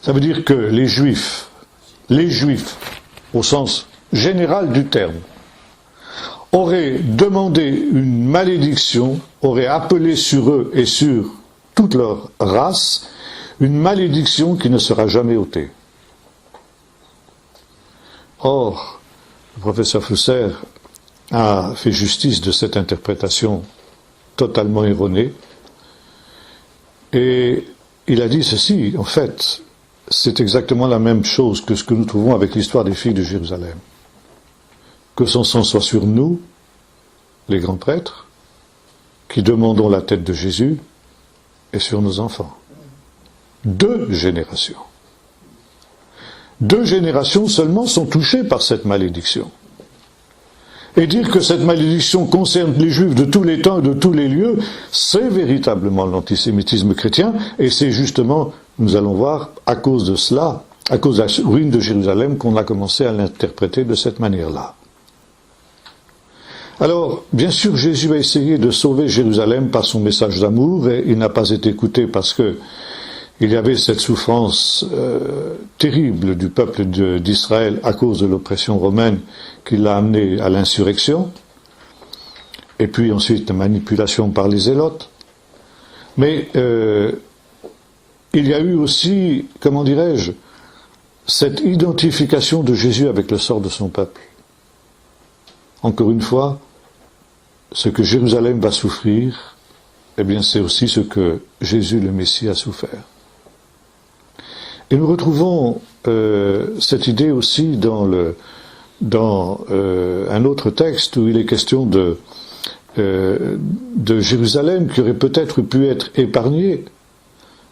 Ça veut dire que les Juifs, au sens général du terme, auraient demandé une malédiction, auraient appelé sur eux et sur toute leur race une malédiction qui ne sera jamais ôtée. Or, le professeur Flusser a fait justice de cette interprétation totalement erronée, et il a dit ceci, en fait, c'est exactement la même chose que ce que nous trouvons avec l'histoire des filles de Jérusalem. Que son sang soit sur nous, les grands prêtres, qui demandons la tête de Jésus, et sur nos enfants. 2 générations. 2 générations seulement sont touchées par cette malédiction. Et dire que cette malédiction concerne les Juifs de tous les temps et de tous les lieux, c'est véritablement l'antisémitisme chrétien, et c'est justement, nous allons voir, à cause de cela, à cause de la ruine de Jérusalem, qu'on a commencé à l'interpréter de cette manière-là. Alors, bien sûr, Jésus a essayé de sauver Jérusalem par son message d'amour, et il n'a pas été écouté parce que il y avait cette souffrance terrible du peuple d'Israël à cause de l'oppression romaine qui l'a amené à l'insurrection, et puis ensuite la manipulation par les zélotes. Mais il y a eu aussi, comment dirais-je, cette identification de Jésus avec le sort de son peuple. Encore une fois, ce que Jérusalem va souffrir, eh bien c'est aussi ce que Jésus le Messie a souffert. Et nous retrouvons cette idée aussi dans un autre texte où il est question de Jérusalem qui aurait peut-être pu être épargnée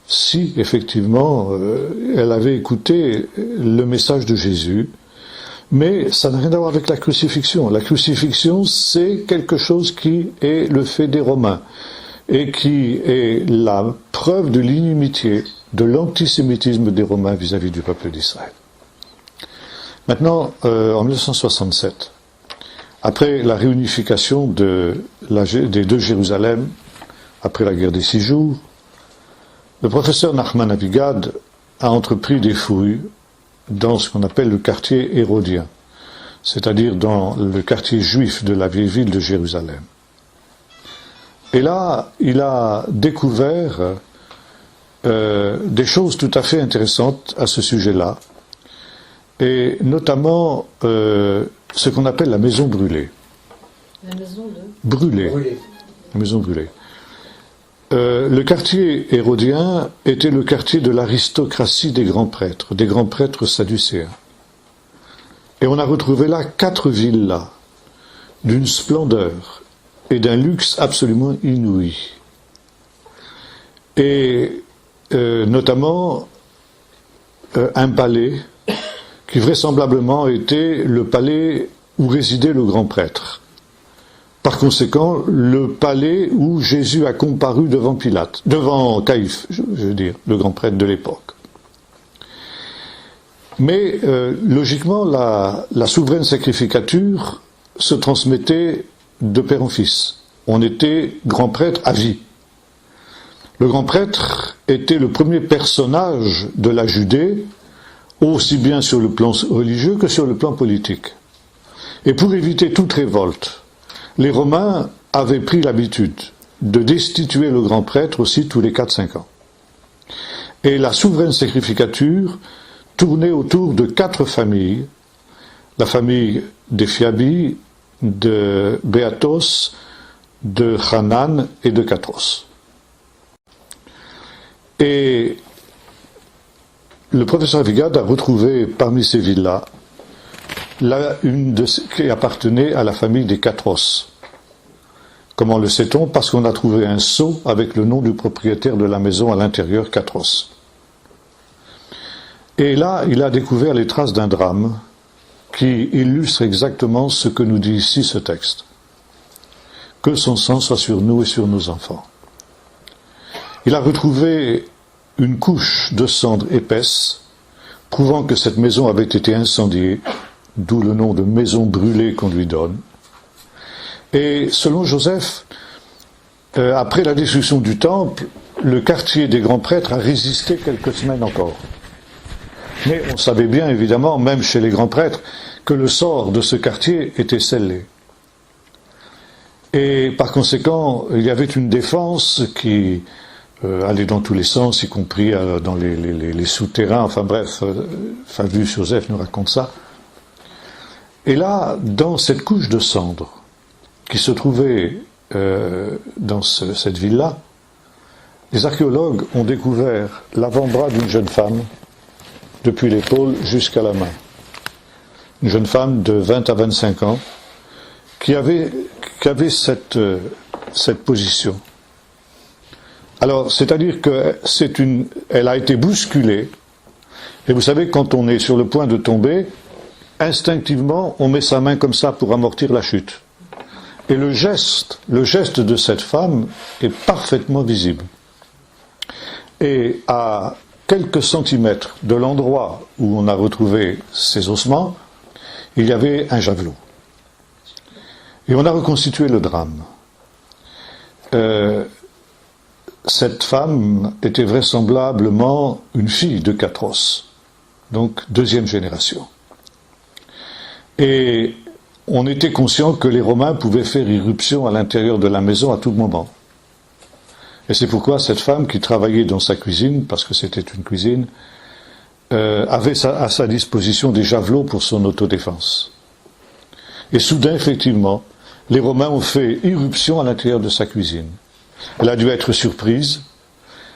si effectivement elle avait écouté le message de Jésus. Mais ça n'a rien à voir avec la crucifixion. La crucifixion, c'est quelque chose qui est le fait des Romains et qui est la preuve de l'inimitié, de l'antisémitisme des Romains vis-à-vis du peuple d'Israël. Maintenant, en 1967, après la réunification des 2 Jérusalem, après la guerre des 6 jours, le professeur Nachman Avigad a entrepris des fouilles dans ce qu'on appelle le quartier hérodien, c'est-à-dire dans le quartier juif de la vieille ville de Jérusalem. Et là, il a découvert des choses tout à fait intéressantes à ce sujet-là, et notamment ce qu'on appelle la maison brûlée. La maison brûlée. La maison brûlée. Le quartier hérodien était le quartier de l'aristocratie des grands prêtres sadducéens. Et on a retrouvé là 4 villas, d'une splendeur et d'un luxe absolument inouï. Et notamment un palais qui vraisemblablement était le palais où résidait le grand prêtre. Par conséquent, le palais où Jésus a comparu devant Pilate, devant Caïphe, je veux dire, le grand prêtre de l'époque. Mais logiquement, la souveraine sacrificature se transmettait de père en fils. On était grand prêtre à vie. Le grand prêtre était le premier personnage de la Judée, aussi bien sur le plan religieux que sur le plan politique. Et pour éviter toute révolte, les Romains avaient pris l'habitude de destituer le grand prêtre aussi tous les 4-5 ans. Et la souveraine sacrificature tournait autour de 4 familles, la famille des Fiabi, de Béatos, de Hanan et de Catros. Et le professeur Avigad a retrouvé parmi ces villas une qui appartenait à la famille des Catros. Comment le sait-on? Parce qu'on a trouvé un sceau avec le nom du propriétaire de la maison à l'intérieur, Catros. Et là, il a découvert les traces d'un drame qui illustre exactement ce que nous dit ici ce texte. Que son sang soit sur nous et sur nos enfants. Il a retrouvé une couche de cendre épaisse, prouvant que cette maison avait été incendiée, d'où le nom de maison brûlée qu'on lui donne. Et selon Joseph, après la destruction du temple, le quartier des grands prêtres a résisté quelques semaines encore. Mais on savait bien, évidemment, même chez les grands prêtres, que le sort de ce quartier était scellé. Et par conséquent, il y avait une défense qui allait dans tous les sens, y compris dans les souterrains, enfin bref, Flavius Joseph nous raconte ça. Et là, dans cette couche de cendres qui se trouvait dans cette ville-là, les archéologues ont découvert l'avant-bras d'une jeune femme, depuis l'épaule jusqu'à la main. Une jeune femme de 20 à 25 ans, qui avait cette position. Alors, c'est-à-dire que elle a été bousculée, et vous savez, quand on est sur le point de tomber, instinctivement, on met sa main comme ça pour amortir la chute. Et le geste de cette femme est parfaitement visible. Et à quelques centimètres de l'endroit où on a retrouvé ces ossements, il y avait un javelot. Et on a reconstitué le drame. Cette femme était vraisemblablement une fille de Catros, donc deuxième génération. Et on était conscient que les Romains pouvaient faire irruption à l'intérieur de la maison à tout moment. Et c'est pourquoi cette femme qui travaillait dans sa cuisine, parce que c'était une cuisine, avait à sa disposition des javelots pour son autodéfense. Et soudain, effectivement, les Romains ont fait irruption à l'intérieur de sa cuisine. Elle a dû être surprise,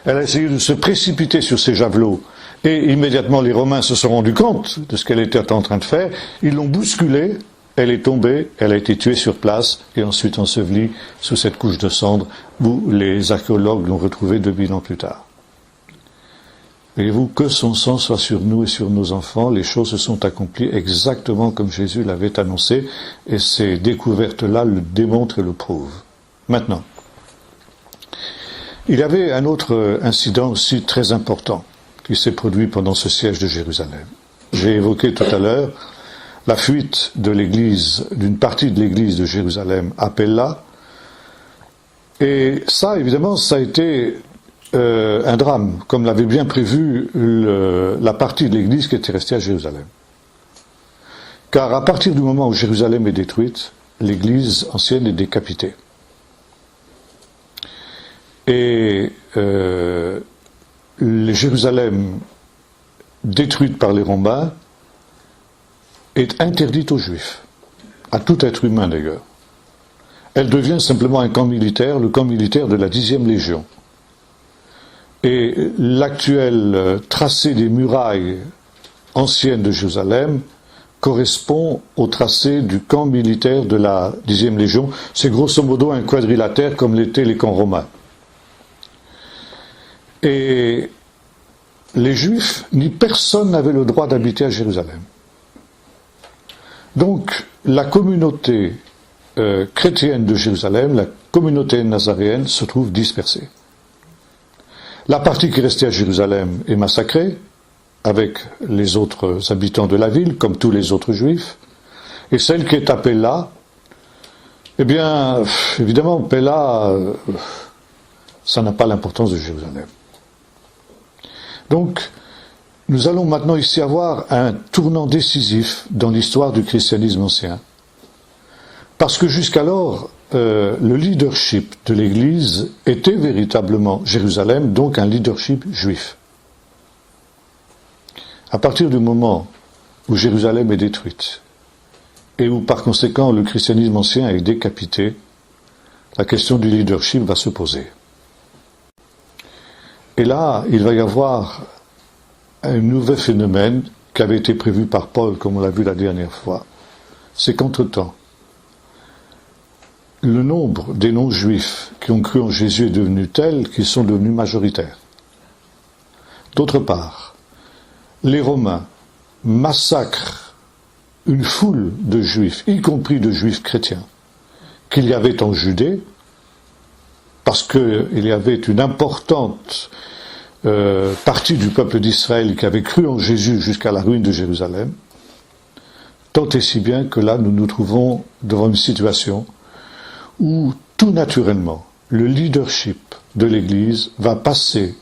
elle a essayé de se précipiter sur ses javelots, et immédiatement les Romains se sont rendus compte de ce qu'elle était en train de faire, ils l'ont bousculée, elle est tombée, elle a été tuée sur place, et ensuite ensevelie sous cette couche de cendres où les archéologues l'ont retrouvée 2000 ans plus tard. Voyez-vous, que son sang soit sur nous et sur nos enfants, les choses se sont accomplies exactement comme Jésus l'avait annoncé, et ces découvertes-là le démontrent et le prouvent. Maintenant, il y avait un autre incident aussi très important qui s'est produit pendant ce siège de Jérusalem. J'ai évoqué tout à l'heure la fuite de l'église, d'une partie de l'église de Jérusalem à Pella, et ça, évidemment, ça a été un drame, comme l'avait bien prévu la partie de l'église qui était restée à Jérusalem. Car à partir du moment où Jérusalem est détruite, l'église ancienne est décapitée. Et Jérusalem, détruite par les Romains, est interdite aux Juifs, à tout être humain d'ailleurs. Elle devient simplement un camp militaire, le camp militaire de la 10e Légion. Et l'actuel tracé des murailles anciennes de Jérusalem correspond au tracé du camp militaire de la 10e Légion. C'est grosso modo un quadrilatère comme l'étaient les camps romains. Et les Juifs, ni personne n'avait le droit d'habiter à Jérusalem. Donc, la communauté chrétienne de Jérusalem, la communauté nazaréenne, se trouve dispersée. La partie qui restait à Jérusalem est massacrée, avec les autres habitants de la ville, comme tous les autres Juifs, et celle qui est à Pella, eh bien, évidemment, Pella, ça n'a pas l'importance de Jérusalem. Donc, nous allons maintenant ici avoir un tournant décisif dans l'histoire du christianisme ancien. Parce que jusqu'alors, le leadership de l'Église était véritablement Jérusalem, donc un leadership juif. À partir du moment où Jérusalem est détruite, et où par conséquent le christianisme ancien est décapité, la question du leadership va se poser. Et là, il va y avoir un nouveau phénomène qui avait été prévu par Paul, comme on l'a vu la dernière fois. C'est qu'entre-temps, le nombre des non-juifs qui ont cru en Jésus est devenu tel qu'ils sont devenus majoritaires. D'autre part, les Romains massacrent une foule de juifs, y compris de juifs chrétiens, qu'il y avait en Judée, parce qu'il y avait une importante partie du peuple d'Israël qui avait cru en Jésus jusqu'à la ruine de Jérusalem, tant et si bien que là nous nous trouvons devant une situation où tout naturellement le leadership de l'Église va passer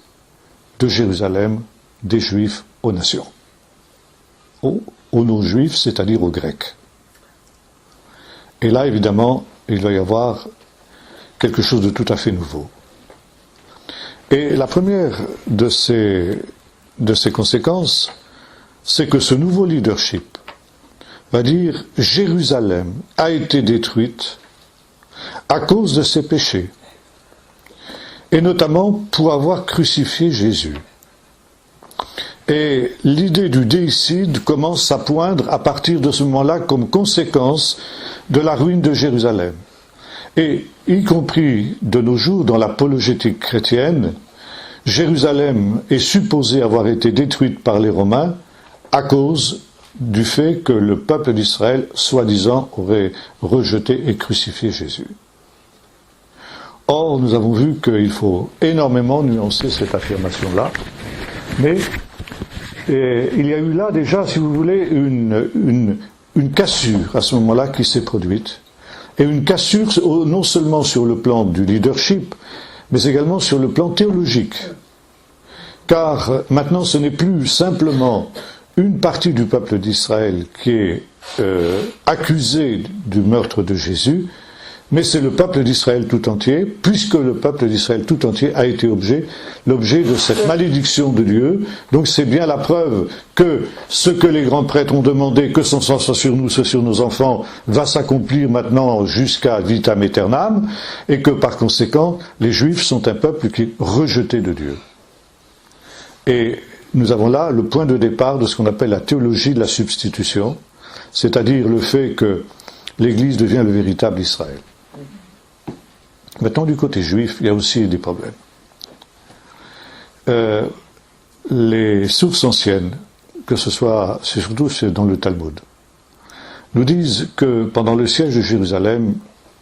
de Jérusalem des Juifs aux nations, aux non-Juifs, c'est-à-dire aux Grecs. Et là évidemment il va y avoir quelque chose de tout à fait nouveau. Et la première de ces conséquences, c'est que ce nouveau leadership va dire Jérusalem a été détruite à cause de ses péchés, et notamment pour avoir crucifié Jésus. Et l'idée du déicide commence à poindre à partir de ce moment-là comme conséquence de la ruine de Jérusalem. Et y compris de nos jours dans l'apologétique chrétienne, Jérusalem est supposée avoir été détruite par les Romains à cause du fait que le peuple d'Israël, soi-disant, aurait rejeté et crucifié Jésus. Or, nous avons vu qu'il faut énormément nuancer cette affirmation-là, mais il y a eu là déjà, si vous voulez, une cassure à ce moment-là qui s'est produite, et une cassure non seulement sur le plan du leadership, mais également sur le plan théologique. Car maintenant, ce n'est plus simplement une partie du peuple d'Israël qui est accusée du meurtre de Jésus, mais c'est le peuple d'Israël tout entier, puisque le peuple d'Israël tout entier a été l'objet de cette malédiction de Dieu. Donc c'est bien la preuve que ce que les grands prêtres ont demandé, que son sang soit sur nous, soit sur nos enfants, va s'accomplir maintenant jusqu'à vitam aeternam, et que par conséquent, les Juifs sont un peuple qui est rejeté de Dieu. Et nous avons là le point de départ de ce qu'on appelle la théologie de la substitution, c'est-à-dire le fait que l'Église devient le véritable Israël. Maintenant, du côté juif, il y a aussi des problèmes. Les sources anciennes, que ce soit, c'est surtout dans le Talmud, nous disent que pendant le siège de Jérusalem,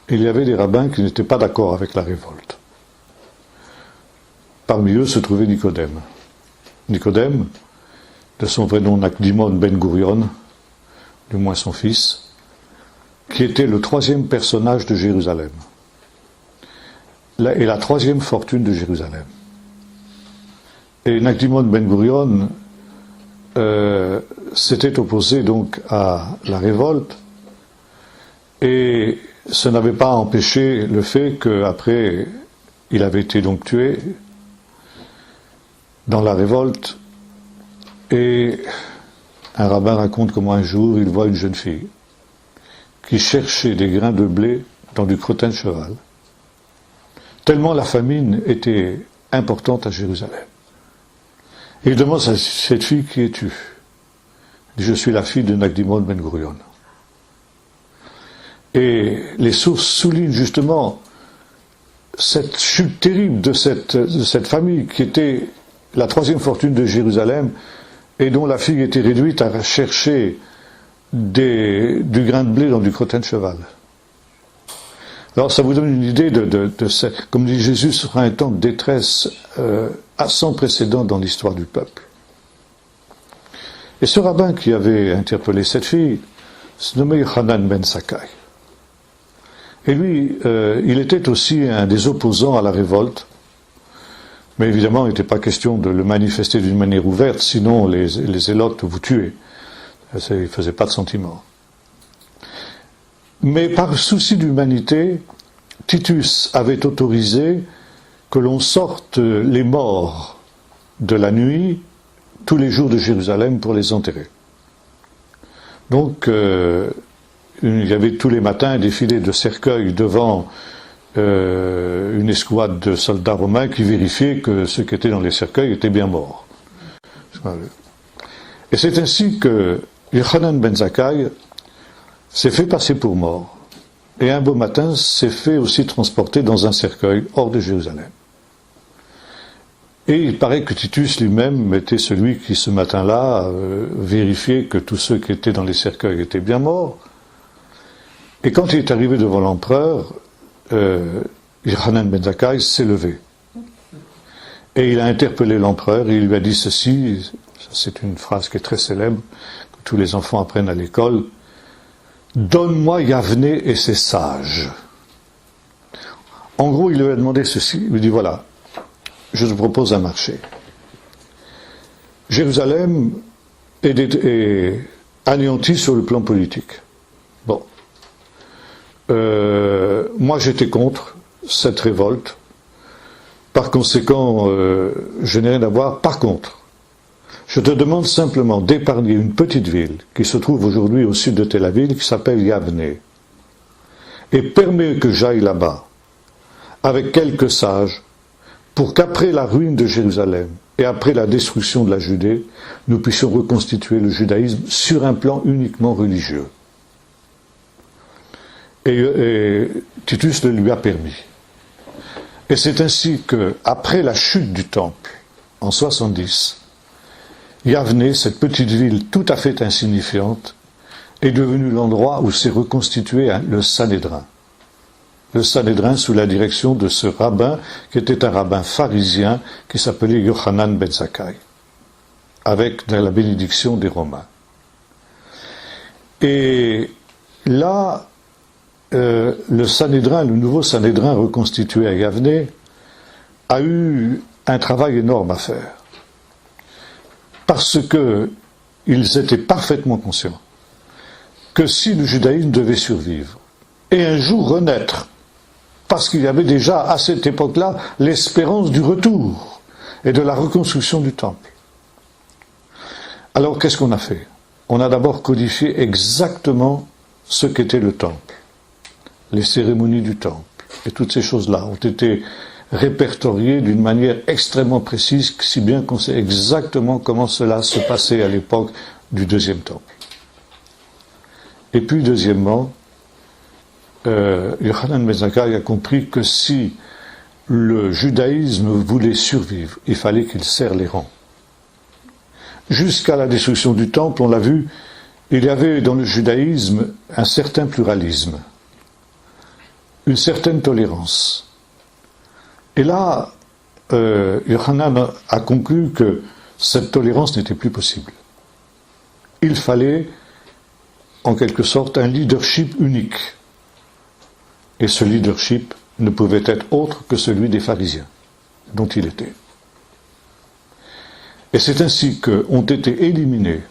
il y avait des rabbins qui n'étaient pas d'accord avec la révolte. Parmi eux se trouvait Nicodème. Nicodème, de son vrai nom Nakdimon Ben Gurion, du moins son fils, qui était le troisième personnage de Jérusalem, et la troisième fortune de Jérusalem. Et Nakdimon Ben Gurion s'était opposé donc à la révolte, et ce n'avait pas empêché le fait qu'après, il avait été donc tué dans la révolte, et un rabbin raconte comment un jour il voit une jeune fille qui cherchait des grains de blé dans du crottin de cheval, tellement la famine était importante à Jérusalem. Et il demande à cette fille, qui es-tu? Il dit, je suis la fille de Nakdimon Ben Gurion. Et les sources soulignent justement cette chute terrible de cette famille qui était la troisième fortune de Jérusalem et dont la fille était réduite à chercher du grain de blé dans du crottin de cheval. Alors ça vous donne une idée comme dit Jésus, ce sera un temps de détresse sans précédent dans l'histoire du peuple. Et ce rabbin qui avait interpellé cette fille se nommait Yochanan ben Zakkai. Et lui, il était aussi un des opposants à la révolte, mais évidemment il n'était pas question de le manifester d'une manière ouverte, sinon les zélotes vous tuaient. Il ne faisait pas de sentiment. Mais par souci d'humanité, Titus avait autorisé que l'on sorte les morts de la nuit tous les jours de Jérusalem pour les enterrer. Donc, il y avait tous les matins un défilé de cercueils devant une escouade de soldats romains qui vérifiaient que ceux qui étaient dans les cercueils étaient bien morts. Et c'est ainsi que Yochanan ben Zakkai s'est fait passer pour mort. Et un beau matin, s'est fait aussi transporter dans un cercueil hors de Jérusalem. Et il paraît que Titus lui-même était celui qui, ce matin-là, vérifiait que tous ceux qui étaient dans les cercueils étaient bien morts. Et quand il est arrivé devant l'empereur, Yochanan ben Zakkai s'est levé. Et il a interpellé l'empereur et il lui a dit ceci, c'est une phrase qui est très célèbre, que tous les enfants apprennent à l'école, « Donne-moi Yavné et ses sages ». En gros, il lui a demandé ceci, il lui dit, voilà, je te propose un marché. Jérusalem est anéantie sur le plan politique. Bon. Moi, j'étais contre cette révolte. Par conséquent, je n'ai rien à voir. Par contre, Je te demande simplement d'épargner une petite ville qui se trouve aujourd'hui au sud de Tel Aviv, qui s'appelle Yavne, et permets que j'aille là-bas avec quelques sages pour qu'après la ruine de Jérusalem et après la destruction de la Judée, nous puissions reconstituer le judaïsme sur un plan uniquement religieux. Et Titus le lui a permis. Et c'est ainsi que, après la chute du temple, en 70, Yavne, cette petite ville tout à fait insignifiante, est devenue l'endroit où s'est reconstitué le Sanhédrin. Le Sanhédrin sous la direction de ce rabbin, qui était un rabbin pharisien, qui s'appelait Yochanan ben Zakkai, avec la bénédiction des Romains. Et là, le Sanhédrin, le nouveau Sanhédrin reconstitué à Yavne, a eu un travail énorme à faire. Parce qu'ils étaient parfaitement conscients que si le judaïsme devait survivre et un jour renaître, parce qu'il y avait déjà à cette époque-là l'espérance du retour et de la reconstruction du temple. Alors qu'est-ce qu'on a fait? On a d'abord codifié exactement ce qu'était le temple, les cérémonies du temple, et toutes ces choses-là ont été répertoriées d'une manière extrêmement précise, si bien qu'on sait exactement comment cela se passait à l'époque du deuxième temple. Et puis deuxièmement, Yochanan ben Zakkai a compris que si le judaïsme voulait survivre, il fallait qu'il serre les rangs. Jusqu'à la destruction du temple, on l'a vu, il y avait dans le judaïsme un certain pluralisme, une certaine tolérance. Et là, Yochanan a conclu que cette tolérance n'était plus possible. Il fallait, en quelque sorte, un leadership unique. Et ce leadership ne pouvait être autre que celui des pharisiens, dont il était. Et c'est ainsi qu'ont été éliminés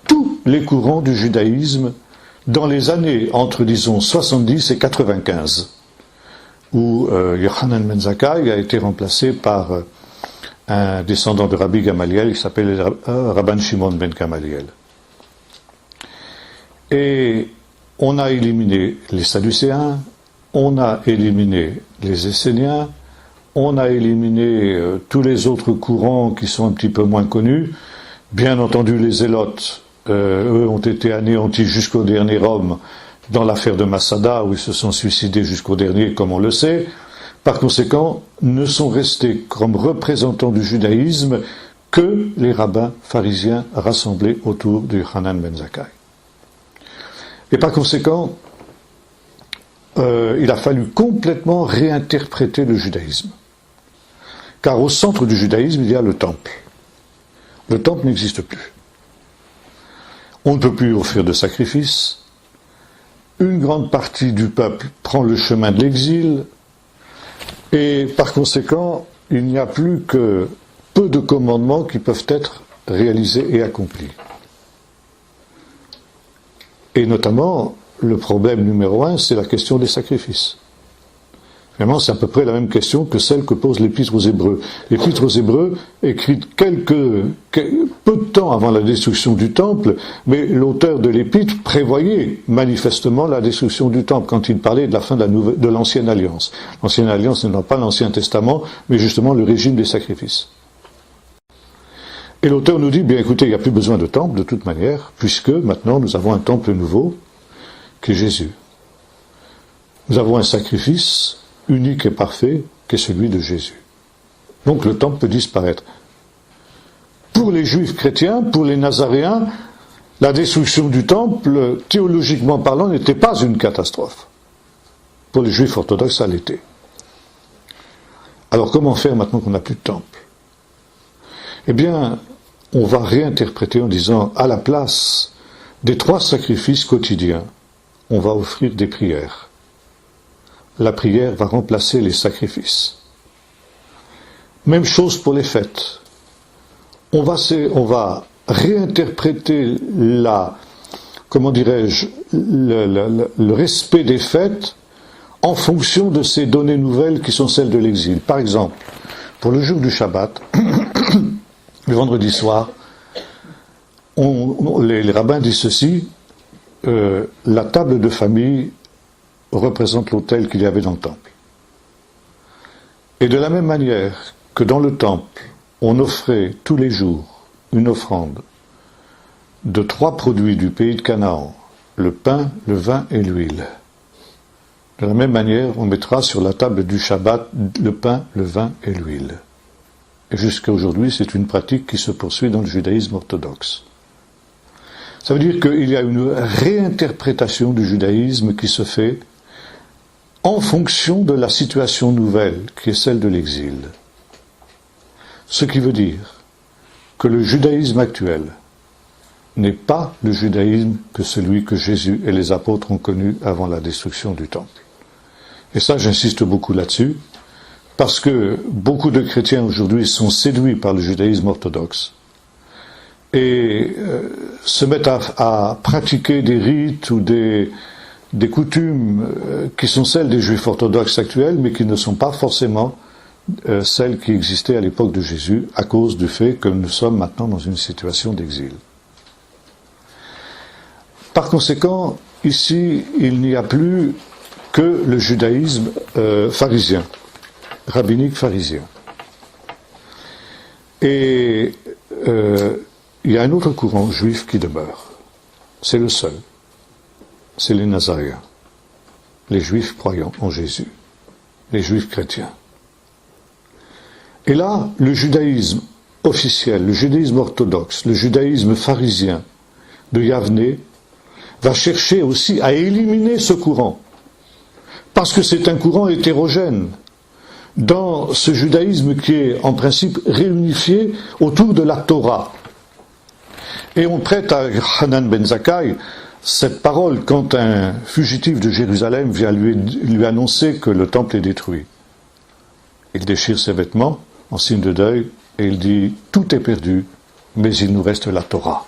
tous les courants du judaïsme dans les années entre, disons, 70 et 95, où Yochanan ben Zakkai a été remplacé par un descendant de Rabbi Gamaliel qui s'appelle Rabban Shimon ben Gamaliel. Et on a éliminé les Sadducéens, on a éliminé les Esséniens, on a éliminé tous les autres courants qui sont un petit peu moins connus. Bien entendu, les Zélotes, eux, ont été anéantis jusqu'au dernier homme dans l'affaire de Masada, où ils se sont suicidés jusqu'au dernier, comme on le sait. Par conséquent, ne sont restés comme représentants du judaïsme que les rabbins pharisiens rassemblés autour de Yochanan ben Zakkai. Et par conséquent, il a fallu complètement réinterpréter le judaïsme. Car au centre du judaïsme, il y a le temple. Le temple n'existe plus. On ne peut plus offrir de sacrifices. Une grande partie du peuple prend le chemin de l'exil. Et par conséquent, il n'y a plus que peu de commandements qui peuvent être réalisés et accomplis. Et notamment, le problème numéro 1, c'est la question des sacrifices. Finalement, c'est à peu près la même question que celle que pose l'Épître aux Hébreux. L'Épître aux Hébreux, écrite peu de temps avant la destruction du temple, mais l'auteur de l'Épître prévoyait manifestement la destruction du temple quand il parlait de la fin de l'Ancienne Alliance. L'Ancienne Alliance n'est pas l'Ancien Testament, mais justement le régime des sacrifices. Et l'auteur nous dit, bien écoutez, il n'y a plus besoin de temple de toute manière, puisque maintenant nous avons un temple nouveau, qui est Jésus. Nous avons un sacrifice unique et parfait, qui est celui de Jésus. Donc le temple peut disparaître. Pour les juifs chrétiens, pour les nazaréens, la destruction du temple, théologiquement parlant, n'était pas une catastrophe. Pour les juifs orthodoxes, ça l'était. Alors comment faire maintenant qu'on n'a plus de temple? Eh bien, on va réinterpréter en disant, à la place des 3 sacrifices quotidiens, on va offrir des prières. La prière va remplacer les sacrifices. Même chose pour les fêtes. On va réinterpréter le respect des fêtes en fonction de ces données nouvelles qui sont celles de l'exil. Par exemple, pour le jour du Shabbat, le vendredi soir, les rabbins disent ceci, la table de famille représente l'autel qu'il y avait dans le temple. Et de la même manière que dans le temple, on offrait tous les jours une offrande de 3 produits du pays de Canaan, le pain, le vin et l'huile. De la même manière, on mettra sur la table du Shabbat le pain, le vin et l'huile. Et jusqu'à aujourd'hui, c'est une pratique qui se poursuit dans le judaïsme orthodoxe. Ça veut dire qu'il y a une réinterprétation du judaïsme qui se fait en fonction de la situation nouvelle, qui est celle de l'exil. Ce qui veut dire que le judaïsme actuel n'est pas le judaïsme que celui que Jésus et les apôtres ont connu avant la destruction du temple. Et ça, j'insiste beaucoup là-dessus, parce que beaucoup de chrétiens aujourd'hui sont séduits par le judaïsme orthodoxe et se mettent à pratiquer des rites ou des coutumes qui sont celles des juifs orthodoxes actuels, mais qui ne sont pas forcément celles qui existaient à l'époque de Jésus, à cause du fait que nous sommes maintenant dans une situation d'exil. Par conséquent, ici, il n'y a plus que le judaïsme pharisien, rabbinique pharisien. Et il y a un autre courant juif qui demeure. C'est le seul. C'est les Nazaréens, les juifs croyants en Jésus, les juifs chrétiens. Et là, le judaïsme officiel, le judaïsme orthodoxe, le judaïsme pharisien de Yavne va chercher aussi à éliminer ce courant, parce que c'est un courant hétérogène dans ce judaïsme qui est en principe réunifié autour de la Torah. Et on prête à Hanan ben Zakkai cette parole quand un fugitif de Jérusalem vient lui annoncer que le temple est détruit. Il déchire ses vêtements en signe de deuil et il dit « Tout est perdu, mais il nous reste la Torah ».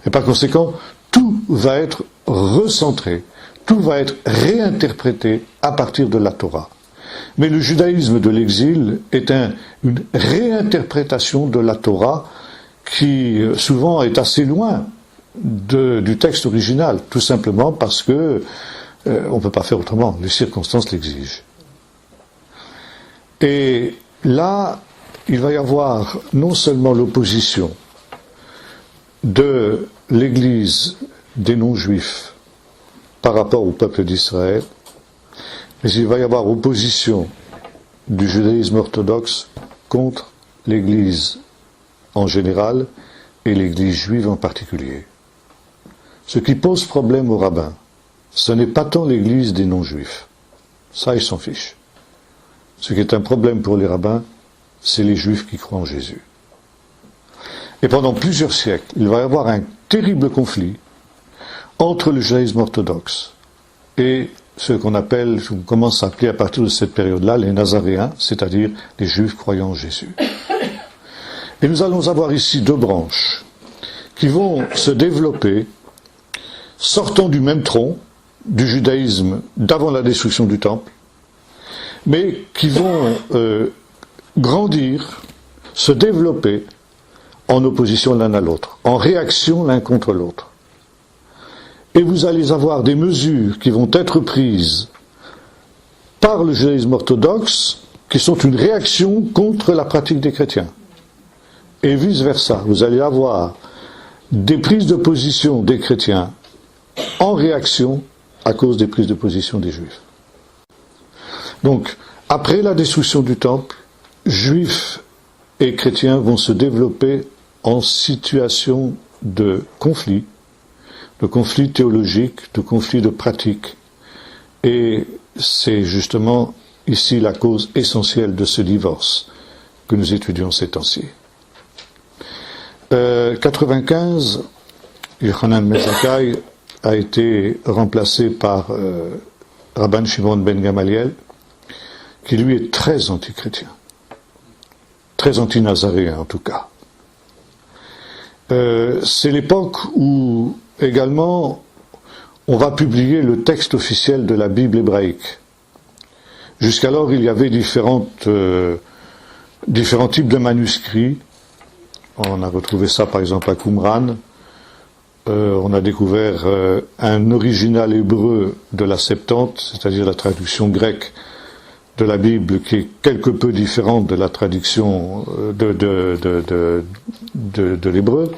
Et par conséquent, tout va être recentré, tout va être réinterprété à partir de la Torah. Mais le judaïsme de l'exil est une réinterprétation de la Torah qui souvent est assez loin du texte original, tout simplement parce que on ne peut pas faire autrement, les circonstances l'exigent. Et là, il va y avoir non seulement l'opposition de l'Église des non-juifs par rapport au peuple d'Israël, mais il va y avoir opposition du judaïsme orthodoxe contre l'Église en général et l'Église juive en particulier. Ce qui pose problème aux rabbins, ce n'est pas tant l'Église des non-juifs. Ça, ils s'en fichent. Ce qui est un problème pour les rabbins, c'est les juifs qui croient en Jésus. Et pendant plusieurs siècles, il va y avoir un terrible conflit entre le judaïsme orthodoxe et ce qu'on commence à appeler à partir de cette période-là les Nazaréens, c'est-à-dire les juifs croyant en Jésus. Et nous allons avoir ici 2 branches qui vont se développer sortant du même tronc, du judaïsme d'avant la destruction du temple, mais qui vont grandir, se développer en opposition l'un à l'autre, en réaction l'un contre l'autre. Et vous allez avoir des mesures qui vont être prises par le judaïsme orthodoxe, qui sont une réaction contre la pratique des chrétiens. Et vice-versa, vous allez avoir des prises de position des chrétiens en réaction à cause des prises de position des juifs. Donc, après la destruction du temple, juifs et chrétiens vont se développer en situation de conflit théologique, de conflit de pratique. Et c'est justement ici la cause essentielle de ce divorce que nous étudions ces temps-ci. 95, Yochanan ben Zakkai a été remplacé par Rabban Shimon ben Gamaliel, qui lui est très anti-chrétien, très anti-nazaréen en tout cas. C'est l'époque où également on va publier le texte officiel de la Bible hébraïque. Jusqu'alors, il y avait différents types de manuscrits. On a retrouvé ça par exemple à Qumran. On a découvert un original hébreu de la Septante, c'est-à-dire la traduction grecque de la Bible, qui est quelque peu différente de la traduction de l'hébreu.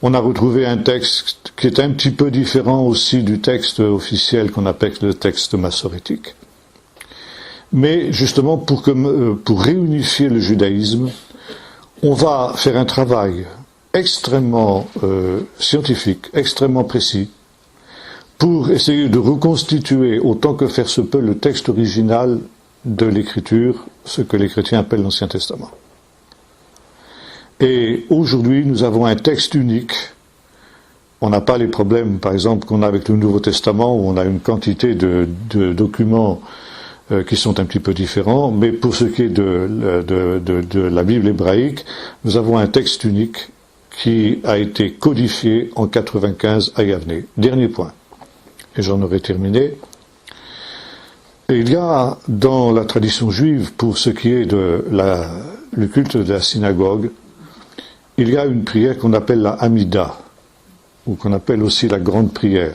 On a retrouvé un texte qui est un petit peu différent aussi du texte officiel qu'on appelle le texte massorétique. Mais justement, pour réunifier le judaïsme, on va faire un travail extrêmement scientifique, extrêmement précis, pour essayer de reconstituer autant que faire se peut le texte original de l'Écriture, ce que les chrétiens appellent l'Ancien Testament. Et aujourd'hui, nous avons un texte unique. On n'a pas les problèmes, par exemple, qu'on a avec le Nouveau Testament, où on a une quantité de documents qui sont un petit peu différents, mais pour ce qui est de la Bible hébraïque, nous avons un texte unique qui a été codifié en 95 à Yavne. Dernier point, et j'en aurai terminé. Et il y a dans la tradition juive, pour ce qui est le culte de la synagogue, il y a une prière qu'on appelle la Hamida, ou qu'on appelle aussi la grande prière.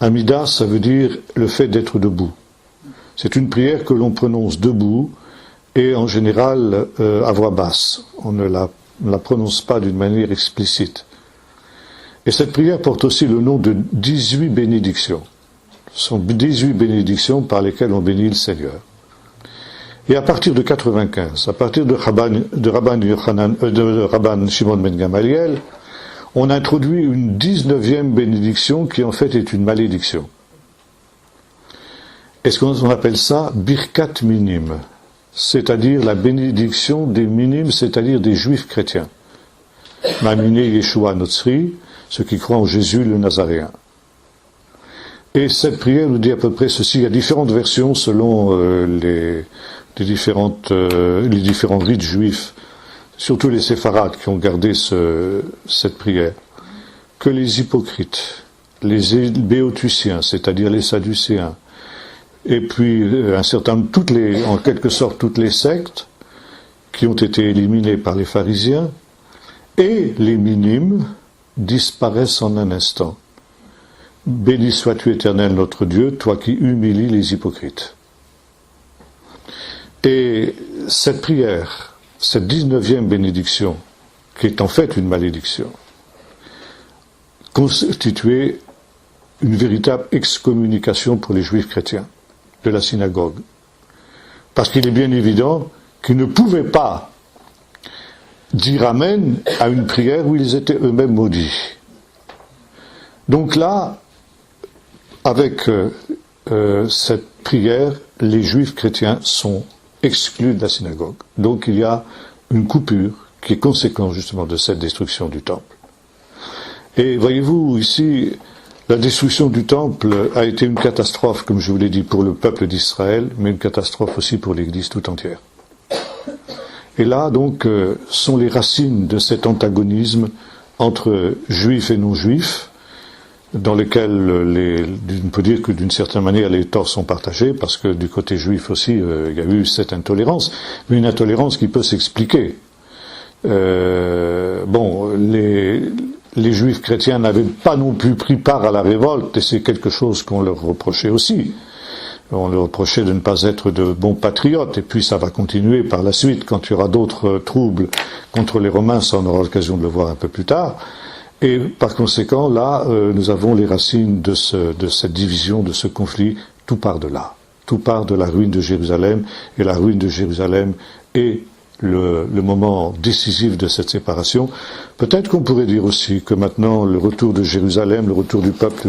Hamida, ça veut dire le fait d'être debout. C'est une prière que l'on prononce debout et en général à voix basse. On ne la prononce pas d'une manière explicite. Et cette prière porte aussi le nom de 18 bénédictions. Ce sont 18 bénédictions par lesquelles on bénit le Seigneur. Et à partir de 95, à partir de Rabban Shimon ben Gamaliel, on introduit une 19e bénédiction qui en fait est une malédiction. Est-ce qu'on appelle ça Birkat Minim, c'est-à-dire la bénédiction des minimes, c'est-à-dire des juifs chrétiens. Mamine Yeshua Notzri, ceux qui croient en Jésus le Nazaréen. Et cette prière nous dit à peu près ceci. Il y a différentes versions selon les différents rites juifs, surtout les séfarades qui ont gardé cette prière. Que les hypocrites, les béotuciens, c'est-à-dire les sadducéens, et puis en quelque sorte toutes les sectes qui ont été éliminées par les pharisiens, et les minimes disparaissent en un instant. Béni sois-tu, Éternel notre Dieu, toi qui humilies les hypocrites. Et cette prière, cette 19e bénédiction, qui est en fait une malédiction, constituait une véritable excommunication pour les juifs chrétiens de la synagogue. Parce qu'il est bien évident qu'ils ne pouvaient pas dire Amen à une prière où ils étaient eux-mêmes maudits. Donc là, avec cette prière, les juifs chrétiens sont exclus de la synagogue. Donc il y a une coupure qui est conséquence justement de cette destruction du temple. Et voyez-vous, ici, la destruction du temple a été une catastrophe, comme je vous l'ai dit, pour le peuple d'Israël, mais une catastrophe aussi pour l'Église tout entière. Et là, donc, sont les racines de cet antagonisme entre juifs et non-juifs, dans lequel on peut dire que d'une certaine manière les torts sont partagés, parce que du côté juif aussi, il y a eu cette intolérance, mais une intolérance qui peut s'expliquer. Les juifs chrétiens n'avaient pas non plus pris part à la révolte, et c'est quelque chose qu'on leur reprochait aussi. On leur reprochait de ne pas être de bons patriotes, et puis ça va continuer par la suite, quand il y aura d'autres troubles contre les Romains, ça on aura l'occasion de le voir un peu plus tard. Et par conséquent, là, nous avons les racines de cette division, de ce conflit, tout part de là. Tout part de la ruine de Jérusalem, et la ruine de Jérusalem est le moment décisif de cette séparation. Peut-être qu'on pourrait dire aussi que maintenant, le retour de Jérusalem, le retour du peuple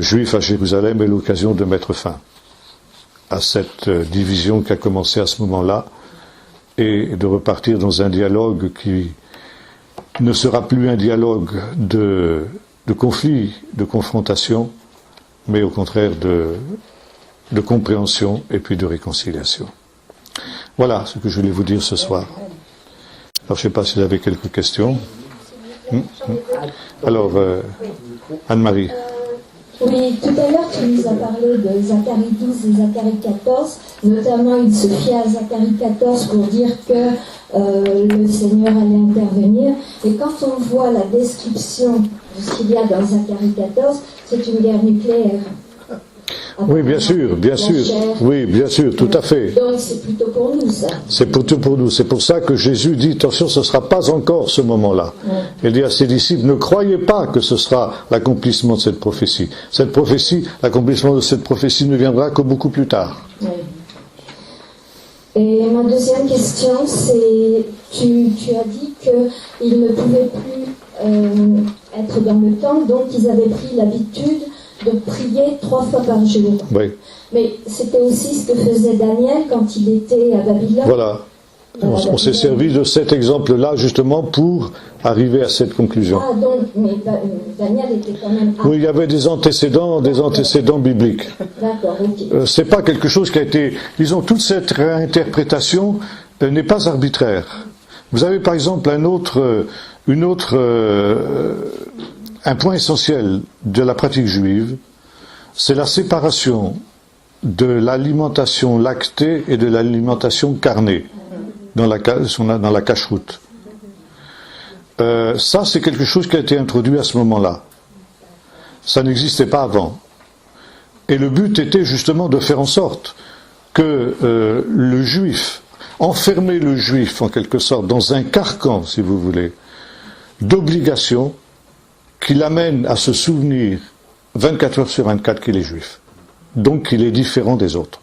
juif à Jérusalem est l'occasion de mettre fin à cette division qui a commencé à ce moment-là, et de repartir dans un dialogue qui ne sera plus un dialogue de conflit, de confrontation, mais au contraire de compréhension et puis de réconciliation. Voilà ce que je voulais vous dire ce soir. Alors, je ne sais pas si vous avez quelques questions. Alors, Anne-Marie. Oui, tout à l'heure tu nous as parlé de Zacharie 12 et Zacharie 14. Notamment, il se fiait à Zacharie 14 pour dire que le Seigneur allait intervenir. Et quand on voit la description de ce qu'il y a dans Zacharie 14, c'est une guerre nucléaire. Oui, bien sûr, bien sûr. Oui, bien sûr, tout à fait. Donc c'est plutôt pour nous, ça. C'est plutôt pour nous. C'est pour ça que Jésus dit, attention, ce ne sera pas encore ce moment-là. Il dit à ses disciples, ne croyez pas que ce sera l'accomplissement de cette prophétie. Cette prophétie, l'accomplissement de cette prophétie ne viendra que beaucoup plus tard. Oui. Et ma deuxième question, c'est, tu as dit qu'ils ne pouvaient plus être dans le temple, donc ils avaient pris l'habitude de prier 3 fois par jour. Oui. Mais c'était aussi ce que faisait Daniel quand il était à Babylone. Voilà. On s'est servi de cet exemple-là justement pour arriver à cette conclusion. Ah, donc, mais Daniel était quand même... Oui, il y avait des antécédents bibliques. D'accord, ok. C'est pas quelque chose qui a été... Disons, toute cette réinterprétation n'est pas arbitraire. Vous avez par exemple un point essentiel de la pratique juive, c'est la séparation de l'alimentation lactée et de l'alimentation carnée dans la cacheroute. Ça, c'est quelque chose qui a été introduit à ce moment-là. Ça n'existait pas avant. Et le but était justement de faire en sorte que le juif, enfermer le juif en quelque sorte dans un carcan, si vous voulez, d'obligation qui l'amène à se souvenir 24 heures sur 24 qu'il est juif. Donc qu'il est différent des autres.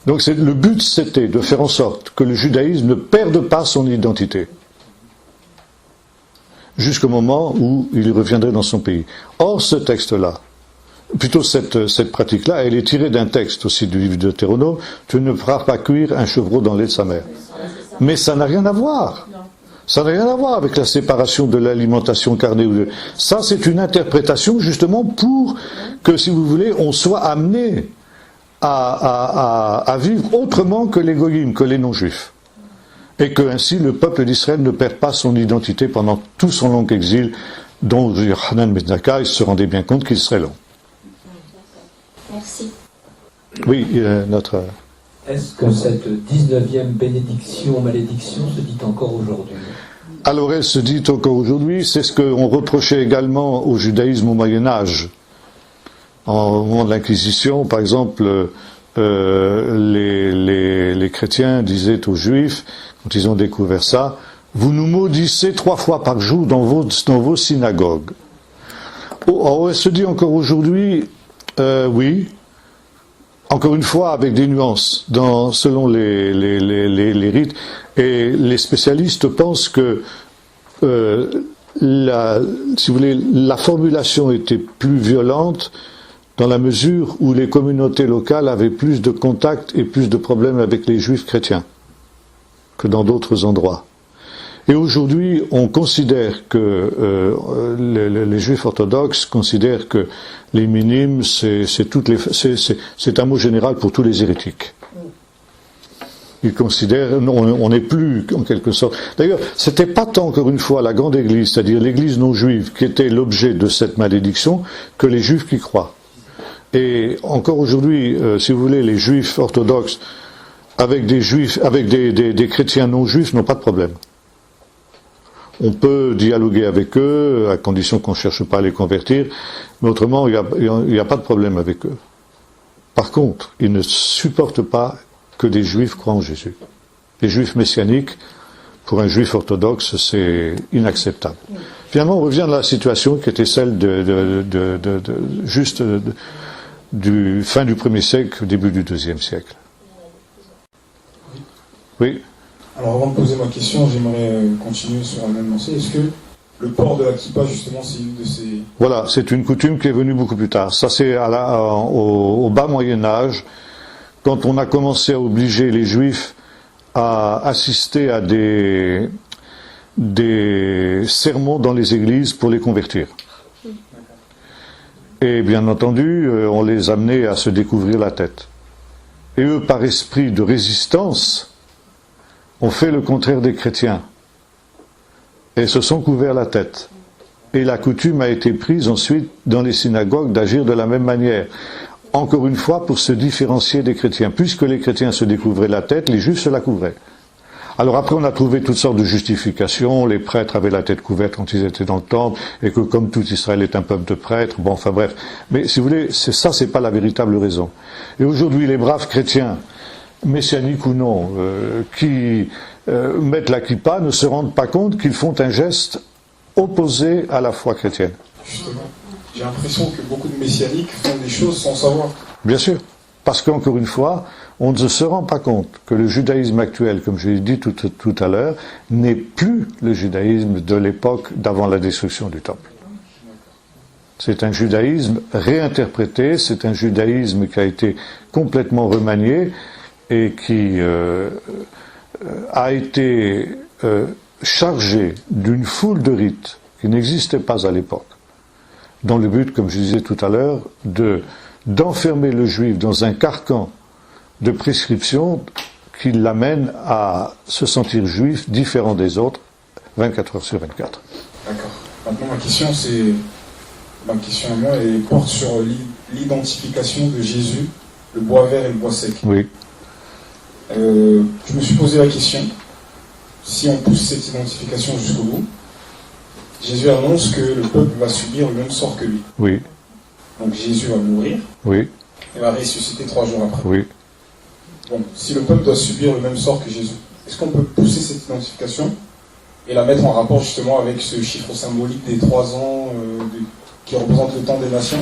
Donc le but c'était de faire en sorte que le judaïsme ne perde pas son identité. Jusqu'au moment où il reviendrait dans son pays. Or ce texte-là, plutôt cette pratique-là, elle est tirée d'un texte aussi du livre de Deutéronome, tu ne feras pas cuire un chevreau dans le lait de sa mère. Mais ça n'a rien à voir. Ça n'a rien à voir avec la séparation de l'alimentation carnée. Ça, c'est une interprétation justement pour que, si vous voulez, on soit amené à vivre autrement que les goyim, que les non-juifs. Et que ainsi le peuple d'Israël ne perd pas son identité pendant tout son long exil, dont Yochanan ben Zakkai se rendait bien compte qu'il serait long. Merci. Oui, notre... Est-ce que cette 19e bénédiction, se dit encore aujourd'hui? Alors elle se dit encore aujourd'hui, c'est ce qu'on reprochait également au judaïsme au Moyen-Âge. Au moment de l'Inquisition, par exemple, les chrétiens disaient aux juifs, quand ils ont découvert ça, vous nous maudissez 3 fois par jour dans vos synagogues. Or elle se dit encore aujourd'hui, oui, encore une fois avec des nuances selon les rites, et les spécialistes pensent que si vous voulez, la formulation était plus violente dans la mesure où les communautés locales avaient plus de contacts et plus de problèmes avec les juifs chrétiens que dans d'autres endroits. Et aujourd'hui, on considère que les juifs orthodoxes considèrent que les minimes, c'est un mot général pour tous les hérétiques. Ils considèrent, on n'est plus en quelque sorte. D'ailleurs, c'était pas tant encore une fois la grande Église, c'est-à-dire l'Église non juive, qui était l'objet de cette malédiction, que les juifs qui croient. Et encore aujourd'hui, si vous voulez, les juifs orthodoxes avec des chrétiens non juifs n'ont pas de problème. On peut dialoguer avec eux, à condition qu'on ne cherche pas à les convertir, mais autrement, il n'y a pas de problème avec eux. Par contre, ils ne supportent pas que des juifs croient en Jésus. Les juifs messianiques, pour un juif orthodoxe, c'est inacceptable. Finalement, on revient à la situation qui était celle du fin du 1er siècle, début du 2e siècle. Oui. Alors avant de poser ma question, j'aimerais continuer sur la même lancée. Est-ce que le port de la kippa, justement, c'est une de ces... Voilà, c'est une coutume qui est venue beaucoup plus tard. Ça, c'est au bas Moyen-Âge, quand on a commencé à obliger les Juifs à assister à des sermons dans les églises pour les convertir. Et bien entendu, on les amenait à se découvrir la tête. Et eux, par esprit de résistance, ont fait le contraire des chrétiens et se sont couverts la tête. Et la coutume a été prise ensuite dans les synagogues d'agir de la même manière. Encore une fois, pour se différencier des chrétiens. Puisque les chrétiens se découvraient la tête, les juifs se la couvraient. Alors après, on a trouvé toutes sortes de justifications. Les prêtres avaient la tête couverte quand ils étaient dans le temple, et que comme tout Israël est un peuple de prêtres, bon, enfin bref. Mais si vous voulez, c'est pas la véritable raison. Et aujourd'hui, les braves chrétiens, messianiques ou non, qui mettent la kippa, ne se rendent pas compte qu'ils font un geste opposé à la foi chrétienne. Justement, j'ai l'impression que beaucoup de messianiques font des choses sans savoir. Bien sûr, parce qu'encore une fois, on ne se rend pas compte que le judaïsme actuel, comme je l'ai dit tout à l'heure, n'est plus le judaïsme de l'époque d'avant la destruction du temple. C'est un judaïsme réinterprété, c'est un judaïsme qui a été complètement remanié et qui a été chargé d'une foule de rites qui n'existaient pas à l'époque, dans le but, comme je disais tout à l'heure, d'enfermer le juif dans un carcan de prescription qui l'amène à se sentir juif différent des autres 24 heures sur 24. D'accord. Maintenant, ma question à moi, elle porte sur l'identification de Jésus, le bois vert et le bois sec. Oui. Je me suis posé la question, si on pousse cette identification jusqu'au bout, Jésus annonce que le peuple va subir le même sort que lui. Oui. Donc Jésus va mourir, oui. et va ressusciter 3 jours après. Oui. Bon, si le peuple doit subir le même sort que Jésus, est-ce qu'on peut pousser cette identification et la mettre en rapport justement avec ce chiffre symbolique des 3 ans qui représente le temps des nations?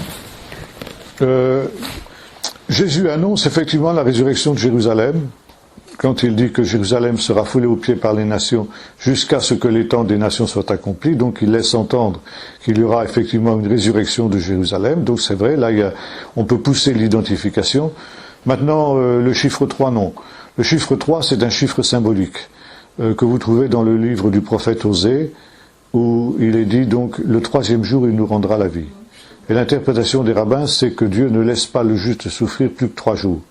Jésus annonce effectivement la résurrection de Jérusalem, quand il dit que Jérusalem sera foulée aux pieds par les nations jusqu'à ce que les temps des nations soient accomplis. Donc il laisse entendre qu'il y aura effectivement une résurrection de Jérusalem. Donc c'est vrai, là on peut pousser l'identification. Maintenant, le chiffre 3, non. Le chiffre 3, c'est un chiffre symbolique que vous trouvez dans le livre du prophète Osée, où il est dit donc le 3e jour il nous rendra la vie. Et l'interprétation des rabbins, c'est que Dieu ne laisse pas le juste souffrir plus que 3 jours.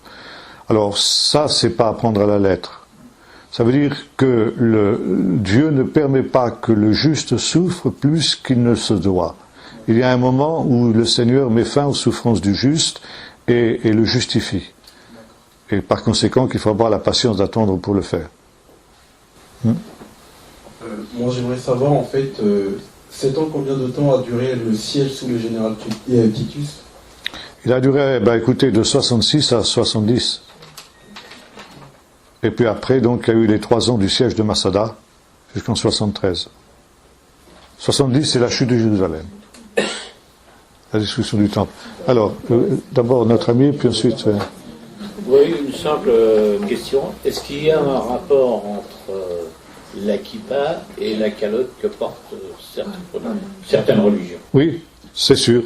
Alors ça, c'est pas à prendre à la lettre. Ça veut dire que Dieu ne permet pas que le juste souffre plus qu'il ne se doit. Il y a un moment où le Seigneur met fin aux souffrances du juste et le justifie. Et par conséquent, qu'il faut avoir la patience d'attendre pour le faire. Moi, j'aimerais savoir, en fait, 7 ans, combien de temps a duré le siège sous le général Titus? Il a duré, écoutez, de 66 à 70. Et puis après, donc, il y a eu les 3 ans du siège de Masada, jusqu'en 73. 70, c'est la chute de Jérusalem. La destruction du temple. Alors, d'abord notre ami, puis ensuite... Oui, une simple question. Est-ce qu'il y a un rapport entre la kippa et la calotte que portent certaines religions? Oui, c'est sûr.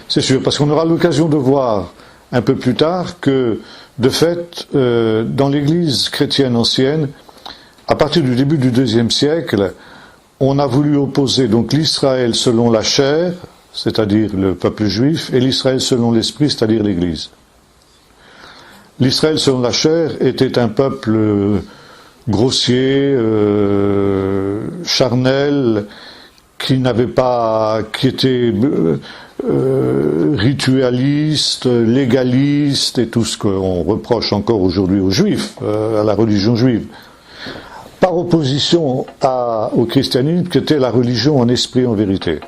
C'est sûr, parce qu'on aura l'occasion de voir un peu plus tard que, de fait, dans l'Église chrétienne ancienne, à partir du début du IIe siècle, on a voulu opposer donc l'Israël selon la chair, c'est-à-dire le peuple juif, et l'Israël selon l'esprit, c'est-à-dire l'Église. L'Israël selon la chair était un peuple grossier, charnel, qui était ritualiste, légaliste, et tout ce qu'on reproche encore aujourd'hui aux Juifs, à la religion juive. Par opposition au christianisme, qui était la religion en esprit, en vérité.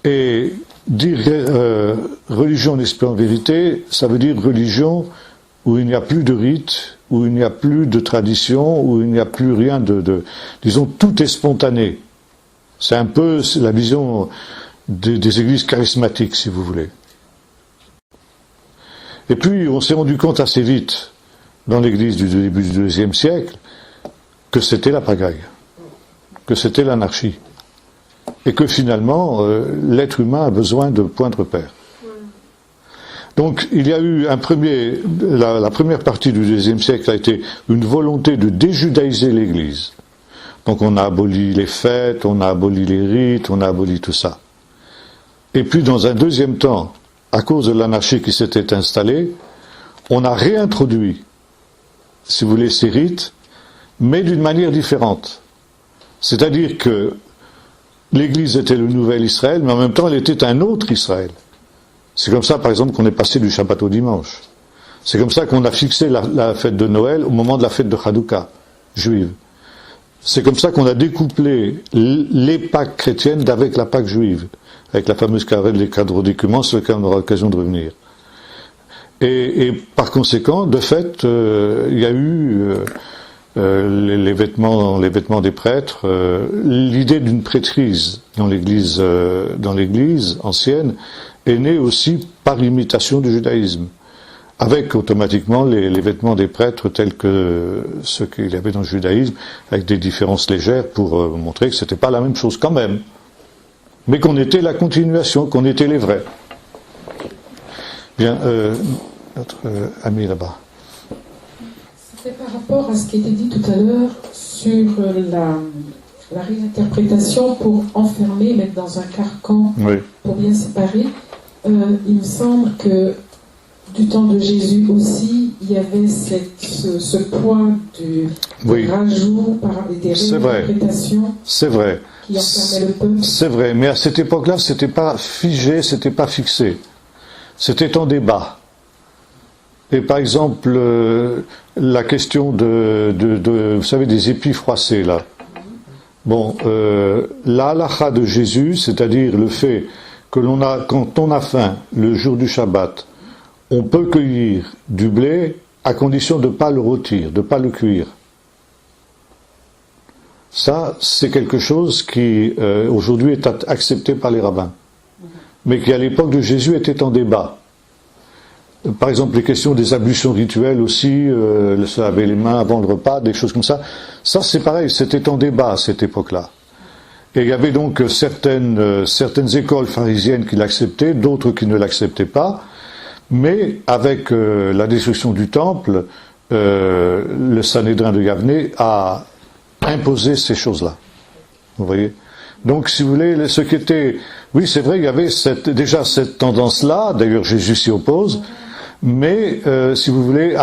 Et dire religion en esprit, en vérité, ça veut dire religion où il n'y a plus de rite, où il n'y a plus de tradition, où il n'y a plus rien disons, tout est spontané. C'est un peu la vision des églises charismatiques, si vous voulez. Et puis, on s'est rendu compte assez vite, dans l'église du début du IIe siècle, que c'était la pagaille, que c'était l'anarchie, et que finalement, l'être humain a besoin de points de repère. Donc, il y a eu la première partie du IIe siècle a été une volonté de déjudaïser l'église. Donc, on a aboli les fêtes, on a aboli les rites, on a aboli tout ça. Et puis, dans un deuxième temps, à cause de l'anarchie qui s'était installée, on a réintroduit, si vous voulez, ces rites, mais d'une manière différente. C'est-à-dire que l'Église était le nouvel Israël, mais en même temps elle était un autre Israël. C'est comme ça, par exemple, qu'on est passé du Shabbat au dimanche. C'est comme ça qu'on a fixé la fête de Noël au moment de la fête de Hanouka, juive. C'est comme ça qu'on a découplé les Pâques chrétiennes d'avec la Pâque juive, avec la fameuse querelle des cadres d'écument, sur laquelle on aura l'occasion de revenir. Et par conséquent, de fait, il y a eu les vêtements des prêtres, l'idée d'une prêtrise dans l'Église ancienne est née aussi par imitation du judaïsme, avec automatiquement les vêtements des prêtres tels que ceux qu'il y avait dans le judaïsme, avec des différences légères pour montrer que c'était pas la même chose quand même, mais qu'on était la continuation, qu'on était les vrais. Bien, notre ami là-bas. C'est par rapport à ce qui était dit tout à l'heure sur la réinterprétation pour enfermer, mettre dans un carcan, Oui. pour bien séparer. Il me semble que du temps de Jésus aussi, il y avait ce point du rajout des réinterprétations. C'est vrai. Qui enfermait le peuple. C'est vrai, mais à cette époque-là, c'était pas figé, c'était pas fixé. C'était en débat. Et par exemple, la question vous savez, des épis froissés, là. Bon, la halakha de Jésus, c'est-à-dire le fait que quand on a faim, le jour du Shabbat, on peut cueillir du blé à condition de ne pas le rôtir, de ne pas le cuire. Ça, c'est quelque chose qui, aujourd'hui, est accepté par les rabbins. Mais qui, à l'époque de Jésus, était en débat. Par exemple, les questions des ablutions rituelles aussi, se laver les mains avant le repas, des choses comme ça. Ça, c'est pareil, c'était en débat à cette époque-là. Et il y avait donc certaines écoles pharisiennes qui l'acceptaient, d'autres qui ne l'acceptaient pas. Mais avec la destruction du temple, le Sanhédrin de Yavne a imposé ces choses-là. Vous voyez ? Donc, si vous voulez, ce qui était... Oui, c'est vrai, il y avait déjà cette tendance-là, d'ailleurs Jésus s'y oppose, mais, si vous voulez,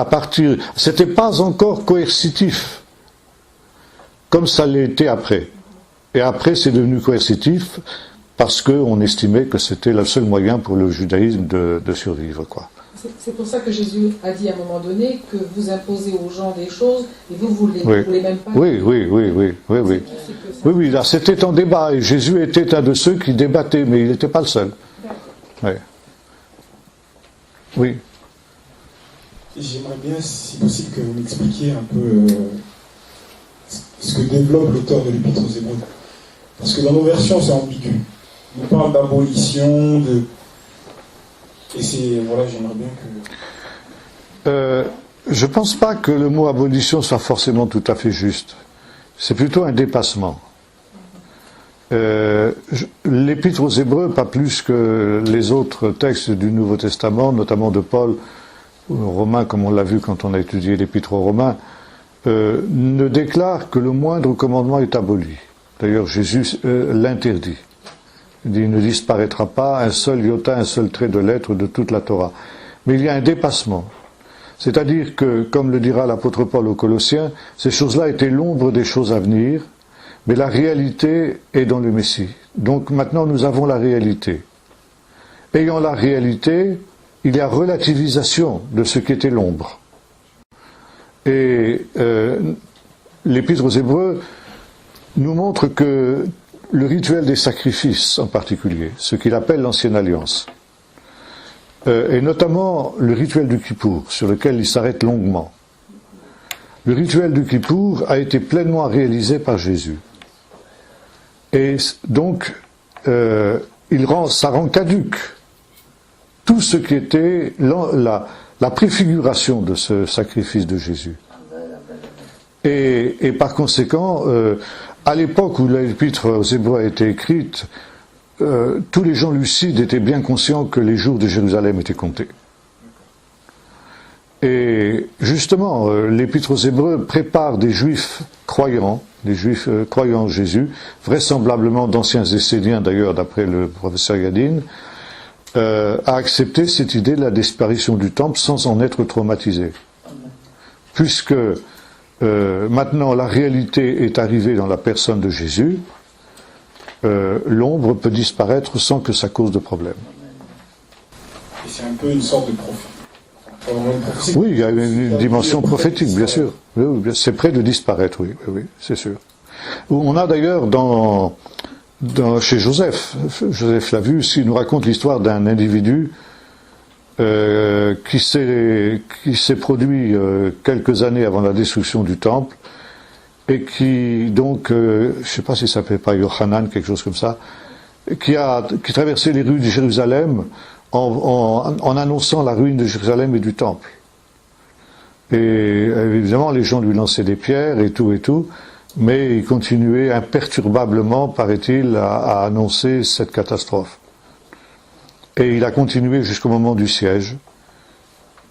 c'était pas encore coercitif, comme ça l'était après. Et après, c'est devenu coercitif, parce qu'on estimait que c'était le seul moyen pour le judaïsme de survivre, quoi. C'est pour ça que Jésus a dit à un moment donné que vous imposez aux gens des choses et vous voulez même pas. Oui, là, c'était en débat, et Jésus était un de ceux qui débattaient, mais il n'était pas le seul. Oui. J'aimerais bien, si possible, que vous m'expliquiez un peu ce que développe l'auteur de l'Épître aux Hébreux. Parce que dans nos versions, c'est ambigu. On parle d'abolition, et j'aimerais bien que... Je pense pas que le mot abolition soit forcément tout à fait juste. C'est plutôt un dépassement. L'Épître aux Hébreux, pas plus que les autres textes du Nouveau Testament, notamment de Paul, ou Romains, comme on l'a vu quand on a étudié l'Épître aux Romains, ne déclare que le moindre commandement est aboli. D'ailleurs, Jésus l'interdit. Il dit, il ne disparaîtra pas un seul iota, un seul trait de lettre de toute la Torah. Mais il y a un dépassement. C'est-à-dire que, comme le dira l'apôtre Paul aux Colossiens, ces choses-là étaient l'ombre des choses à venir, mais la réalité est dans le Messie. Donc maintenant, nous avons la réalité. Ayant la réalité, il y a relativisation de ce qui était l'ombre. Et l'Épître aux Hébreux nous montre que le rituel des sacrifices en particulier, ce qu'il appelle l'ancienne alliance, et notamment le rituel du Kippour, sur lequel il s'arrête longuement. Le rituel du Kippour a été pleinement réalisé par Jésus. Et donc, ça rend caduque tout ce qui était la préfiguration de ce sacrifice de Jésus. Et par conséquent, à l'époque où l'Épître aux Hébreux a été écrite, tous les gens lucides étaient bien conscients que les jours de Jérusalem étaient comptés. Et justement, l'Épître aux Hébreux prépare des Juifs croyants en Jésus, vraisemblablement d'anciens Esséniens d'ailleurs, d'après le professeur Yadin, à accepter cette idée de la disparition du temple sans en être traumatisés. Puisque maintenant la réalité est arrivée dans la personne de Jésus, l'ombre peut disparaître sans que ça cause de problème. Et c'est un peu une sorte de prophétie. Oui, il y a une dimension prophétique, bien sûr. Oui, c'est près de disparaître, oui, c'est sûr. On a d'ailleurs chez Joseph l'a vu, il nous raconte l'histoire d'un individu qui s'est produit quelques années avant la destruction du temple et qui donc, je ne sais pas s'il s'appelait pas Yohanan, quelque chose comme ça, qui traversait les rues de Jérusalem en annonçant la ruine de Jérusalem et du temple. Et évidemment, les gens lui lançaient des pierres et tout, mais il continuait imperturbablement, paraît-il, à annoncer cette catastrophe. Et il a continué jusqu'au moment du siège.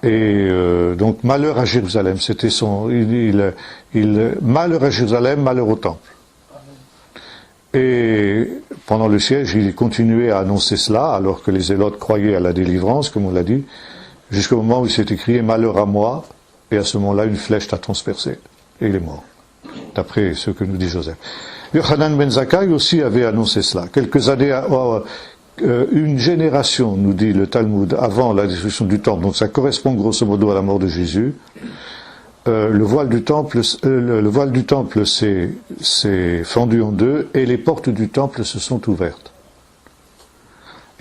Et donc, malheur à Jérusalem, c'était malheur à Jérusalem, malheur au temple. Et pendant le siège, il continuait à annoncer cela, alors que les zélotes croyaient à la délivrance, comme on l'a dit, jusqu'au moment où il s'est écrié « Malheur à moi », et à ce moment-là, une flèche l'a transpercé, et il est mort, d'après ce que nous dit Joseph. Yohanan ben Zakkai aussi avait annoncé cela. Quelques années, une génération, nous dit le Talmud, avant la destruction du temple, donc ça correspond grosso modo à la mort de Jésus, le voile du temple s'est fendu en deux et les portes du temple se sont ouvertes.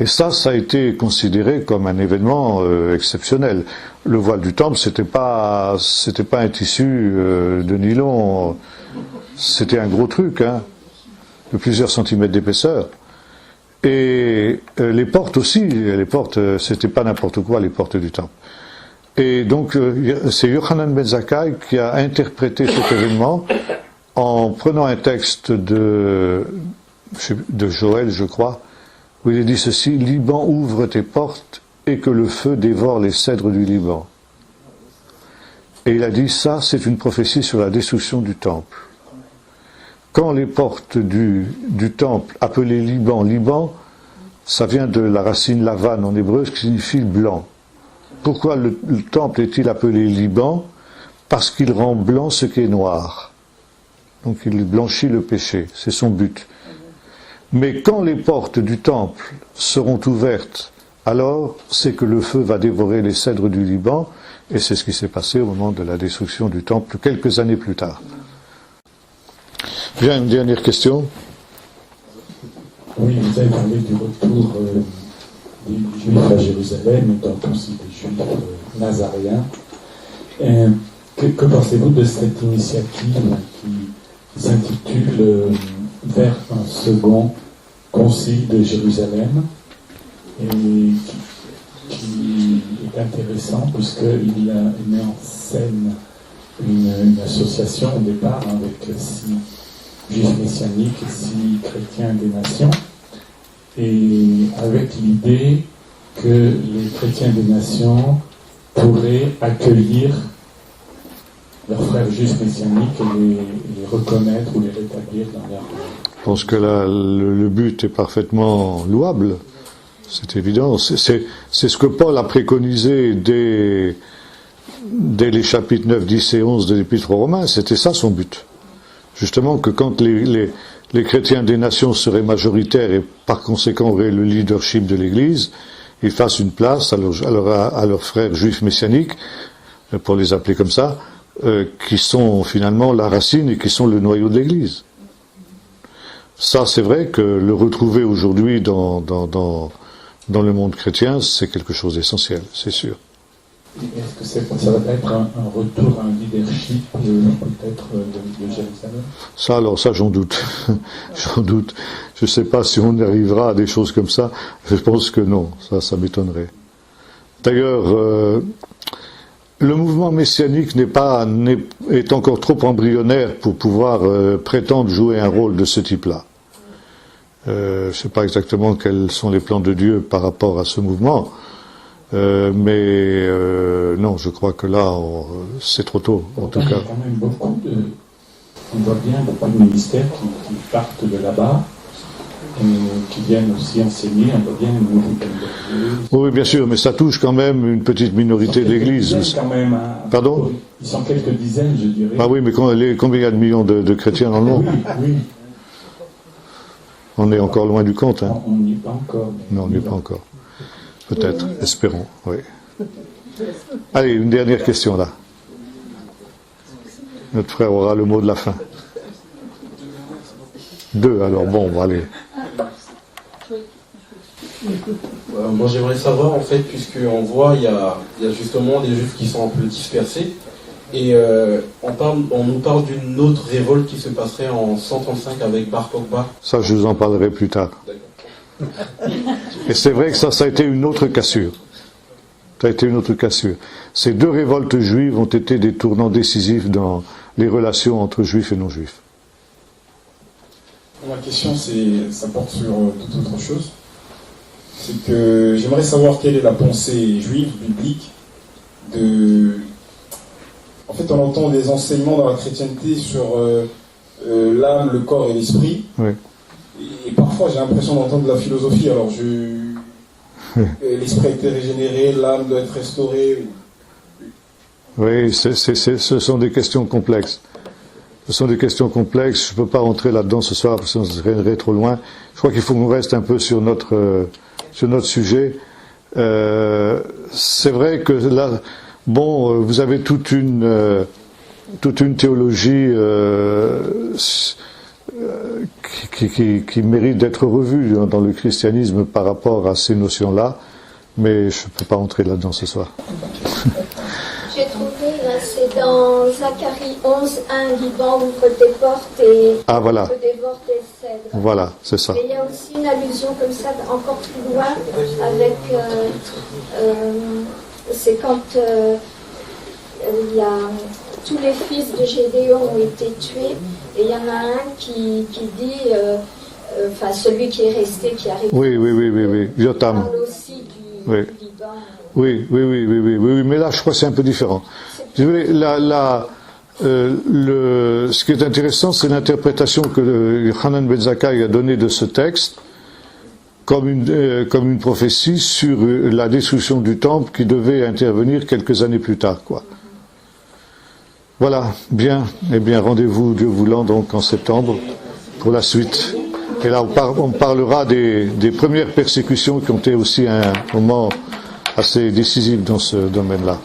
Et ça a été considéré comme un événement exceptionnel. Le voile du temple, c'était pas un tissu de nylon, c'était un gros truc, de plusieurs centimètres d'épaisseur. Et les portes aussi, c'était pas n'importe quoi, les portes du temple. Et donc, c'est Yohanan ben Zakkai qui a interprété cet événement en prenant un texte de Joël, je crois, où il est dit ceci: Liban, ouvre tes portes et que le feu dévore les cèdres du Liban. Et il a dit ça, c'est une prophétie sur la destruction du temple. Quand les portes du temple, appelées Liban, ça vient de la racine lavan en hébreu, ce qui signifie blanc. Pourquoi le temple est-il appelé Liban? Parce qu'il rend blanc ce qui est noir. Donc il blanchit le péché, c'est son but. Mais quand les portes du temple seront ouvertes, alors c'est que le feu va dévorer les cèdres du Liban, et c'est ce qui s'est passé au moment de la destruction du temple, quelques années plus tard. Bien, une dernière question. Oui, vous avez parlé du retour des Juifs à Jérusalem, donc aussi des Juifs nazaréens. Que pensez-vous de cette initiative qui s'intitule Vers un second concile de Jérusalem, et qui est intéressant puisqu'il met en scène une association au départ avec 6 juifs messianiques et 6 chrétiens des nations, et avec l'idée que les chrétiens des nations pourraient accueillir leurs frères juifs messianiques et les reconnaître ou les rétablir dans leur... Je pense que là, le but est parfaitement louable, c'est évident. C'est ce que Paul a préconisé dès les chapitres 9, 10 et 11 de l'Épître aux Romains, c'était ça son but. Justement que quand les chrétiens des nations seraient majoritaires et par conséquent auraient le leadership de l'Église, ils fassent une place à leurs frères juifs messianiques, pour les appeler comme ça, qui sont finalement la racine et qui sont le noyau de l'Église. Ça, c'est vrai que le retrouver aujourd'hui dans le monde chrétien, c'est quelque chose d'essentiel, c'est sûr. Est-ce que ça va être un retour à un leadership peut-être de Jérusalem? Ça, j'en doute. J'en doute. Je ne sais pas si on arrivera à des choses comme ça. Je pense que non. Ça m'étonnerait. D'ailleurs, le mouvement messianique est encore trop embryonnaire pour pouvoir prétendre jouer un rôle de ce type-là. Je ne sais pas exactement quels sont les plans de Dieu par rapport à ce mouvement, mais non, je crois que là, c'est trop tôt, en tout cas. Il y a quand même on voit bien beaucoup de ministères qui partent de là-bas, et qui viennent aussi enseigner, on voit bien une nouvelle. Oui, bien sûr, mais ça touche quand même une petite minorité de l'Église. Pardon ? Ils sont quelques dizaines, je dirais. Ah oui, mais combien il y a de millions de chrétiens dans le monde ? Oui. On est encore loin du compte. Hein. On n'y est pas encore. Non, on n'y est pas encore. Peut-être, espérons, oui. Allez, une dernière question là. Notre frère aura le mot de la fin. 2, alors bon, allez. Moi j'aimerais savoir en fait, puisqu'on voit il y a justement des juifs qui sont un peu dispersés, et on nous parle d'une autre révolte qui se passerait en 135 avec Bar Kokhba. Ça je vous en parlerai plus tard. Et c'est vrai que ça a été une autre cassure. Ça a été une autre cassure. Ces 2 révoltes juives ont été des tournants décisifs dans les relations entre juifs et non-juifs. Ma question, ça porte sur toute autre chose. C'est que j'aimerais savoir quelle est la pensée juive, biblique, En fait, on entend des enseignements dans la chrétienté sur l'âme, le corps et l'esprit. Oui. Et parfois, j'ai l'impression d'entendre de la philosophie. Alors, l'esprit a été régénéré, l'âme doit être restaurée. Oui, ce sont des questions complexes. Ce sont des questions complexes. Je ne peux pas rentrer là-dedans ce soir parce qu'on serait trop loin. Je crois qu'il faut qu'on reste un peu sur notre sujet. C'est vrai que là, bon, vous avez toute une théologie qui mérite d'être revue dans le christianisme par rapport à ces notions-là, mais je ne peux pas rentrer là-dedans ce soir. J'ai trouvé, c'est dans Zacharie 11, 1, Liban ouvre tes portes et voilà. dévore tes cèdres. Voilà, c'est ça. Et il y a aussi une allusion comme ça, encore plus loin, avec, c'est quand il y a tous les fils de Gédéon ont été tués, et il y en a un qui dit, enfin celui qui est resté, qui arrive. Oui, Jotam. Parle aussi du Liban. Oui, mais là, je crois que c'est un peu différent. Si vous voulez, ce qui est intéressant, c'est l'interprétation que Hanan Ben Zakkai a donnée de ce texte comme une prophétie sur la destruction du temple qui devait intervenir quelques années plus tard, quoi. Voilà, bien. Eh bien, rendez-vous, Dieu voulant, donc en septembre pour la suite. Et là, on parlera des premières persécutions qui ont été aussi un moment assez décisif dans ce domaine-là.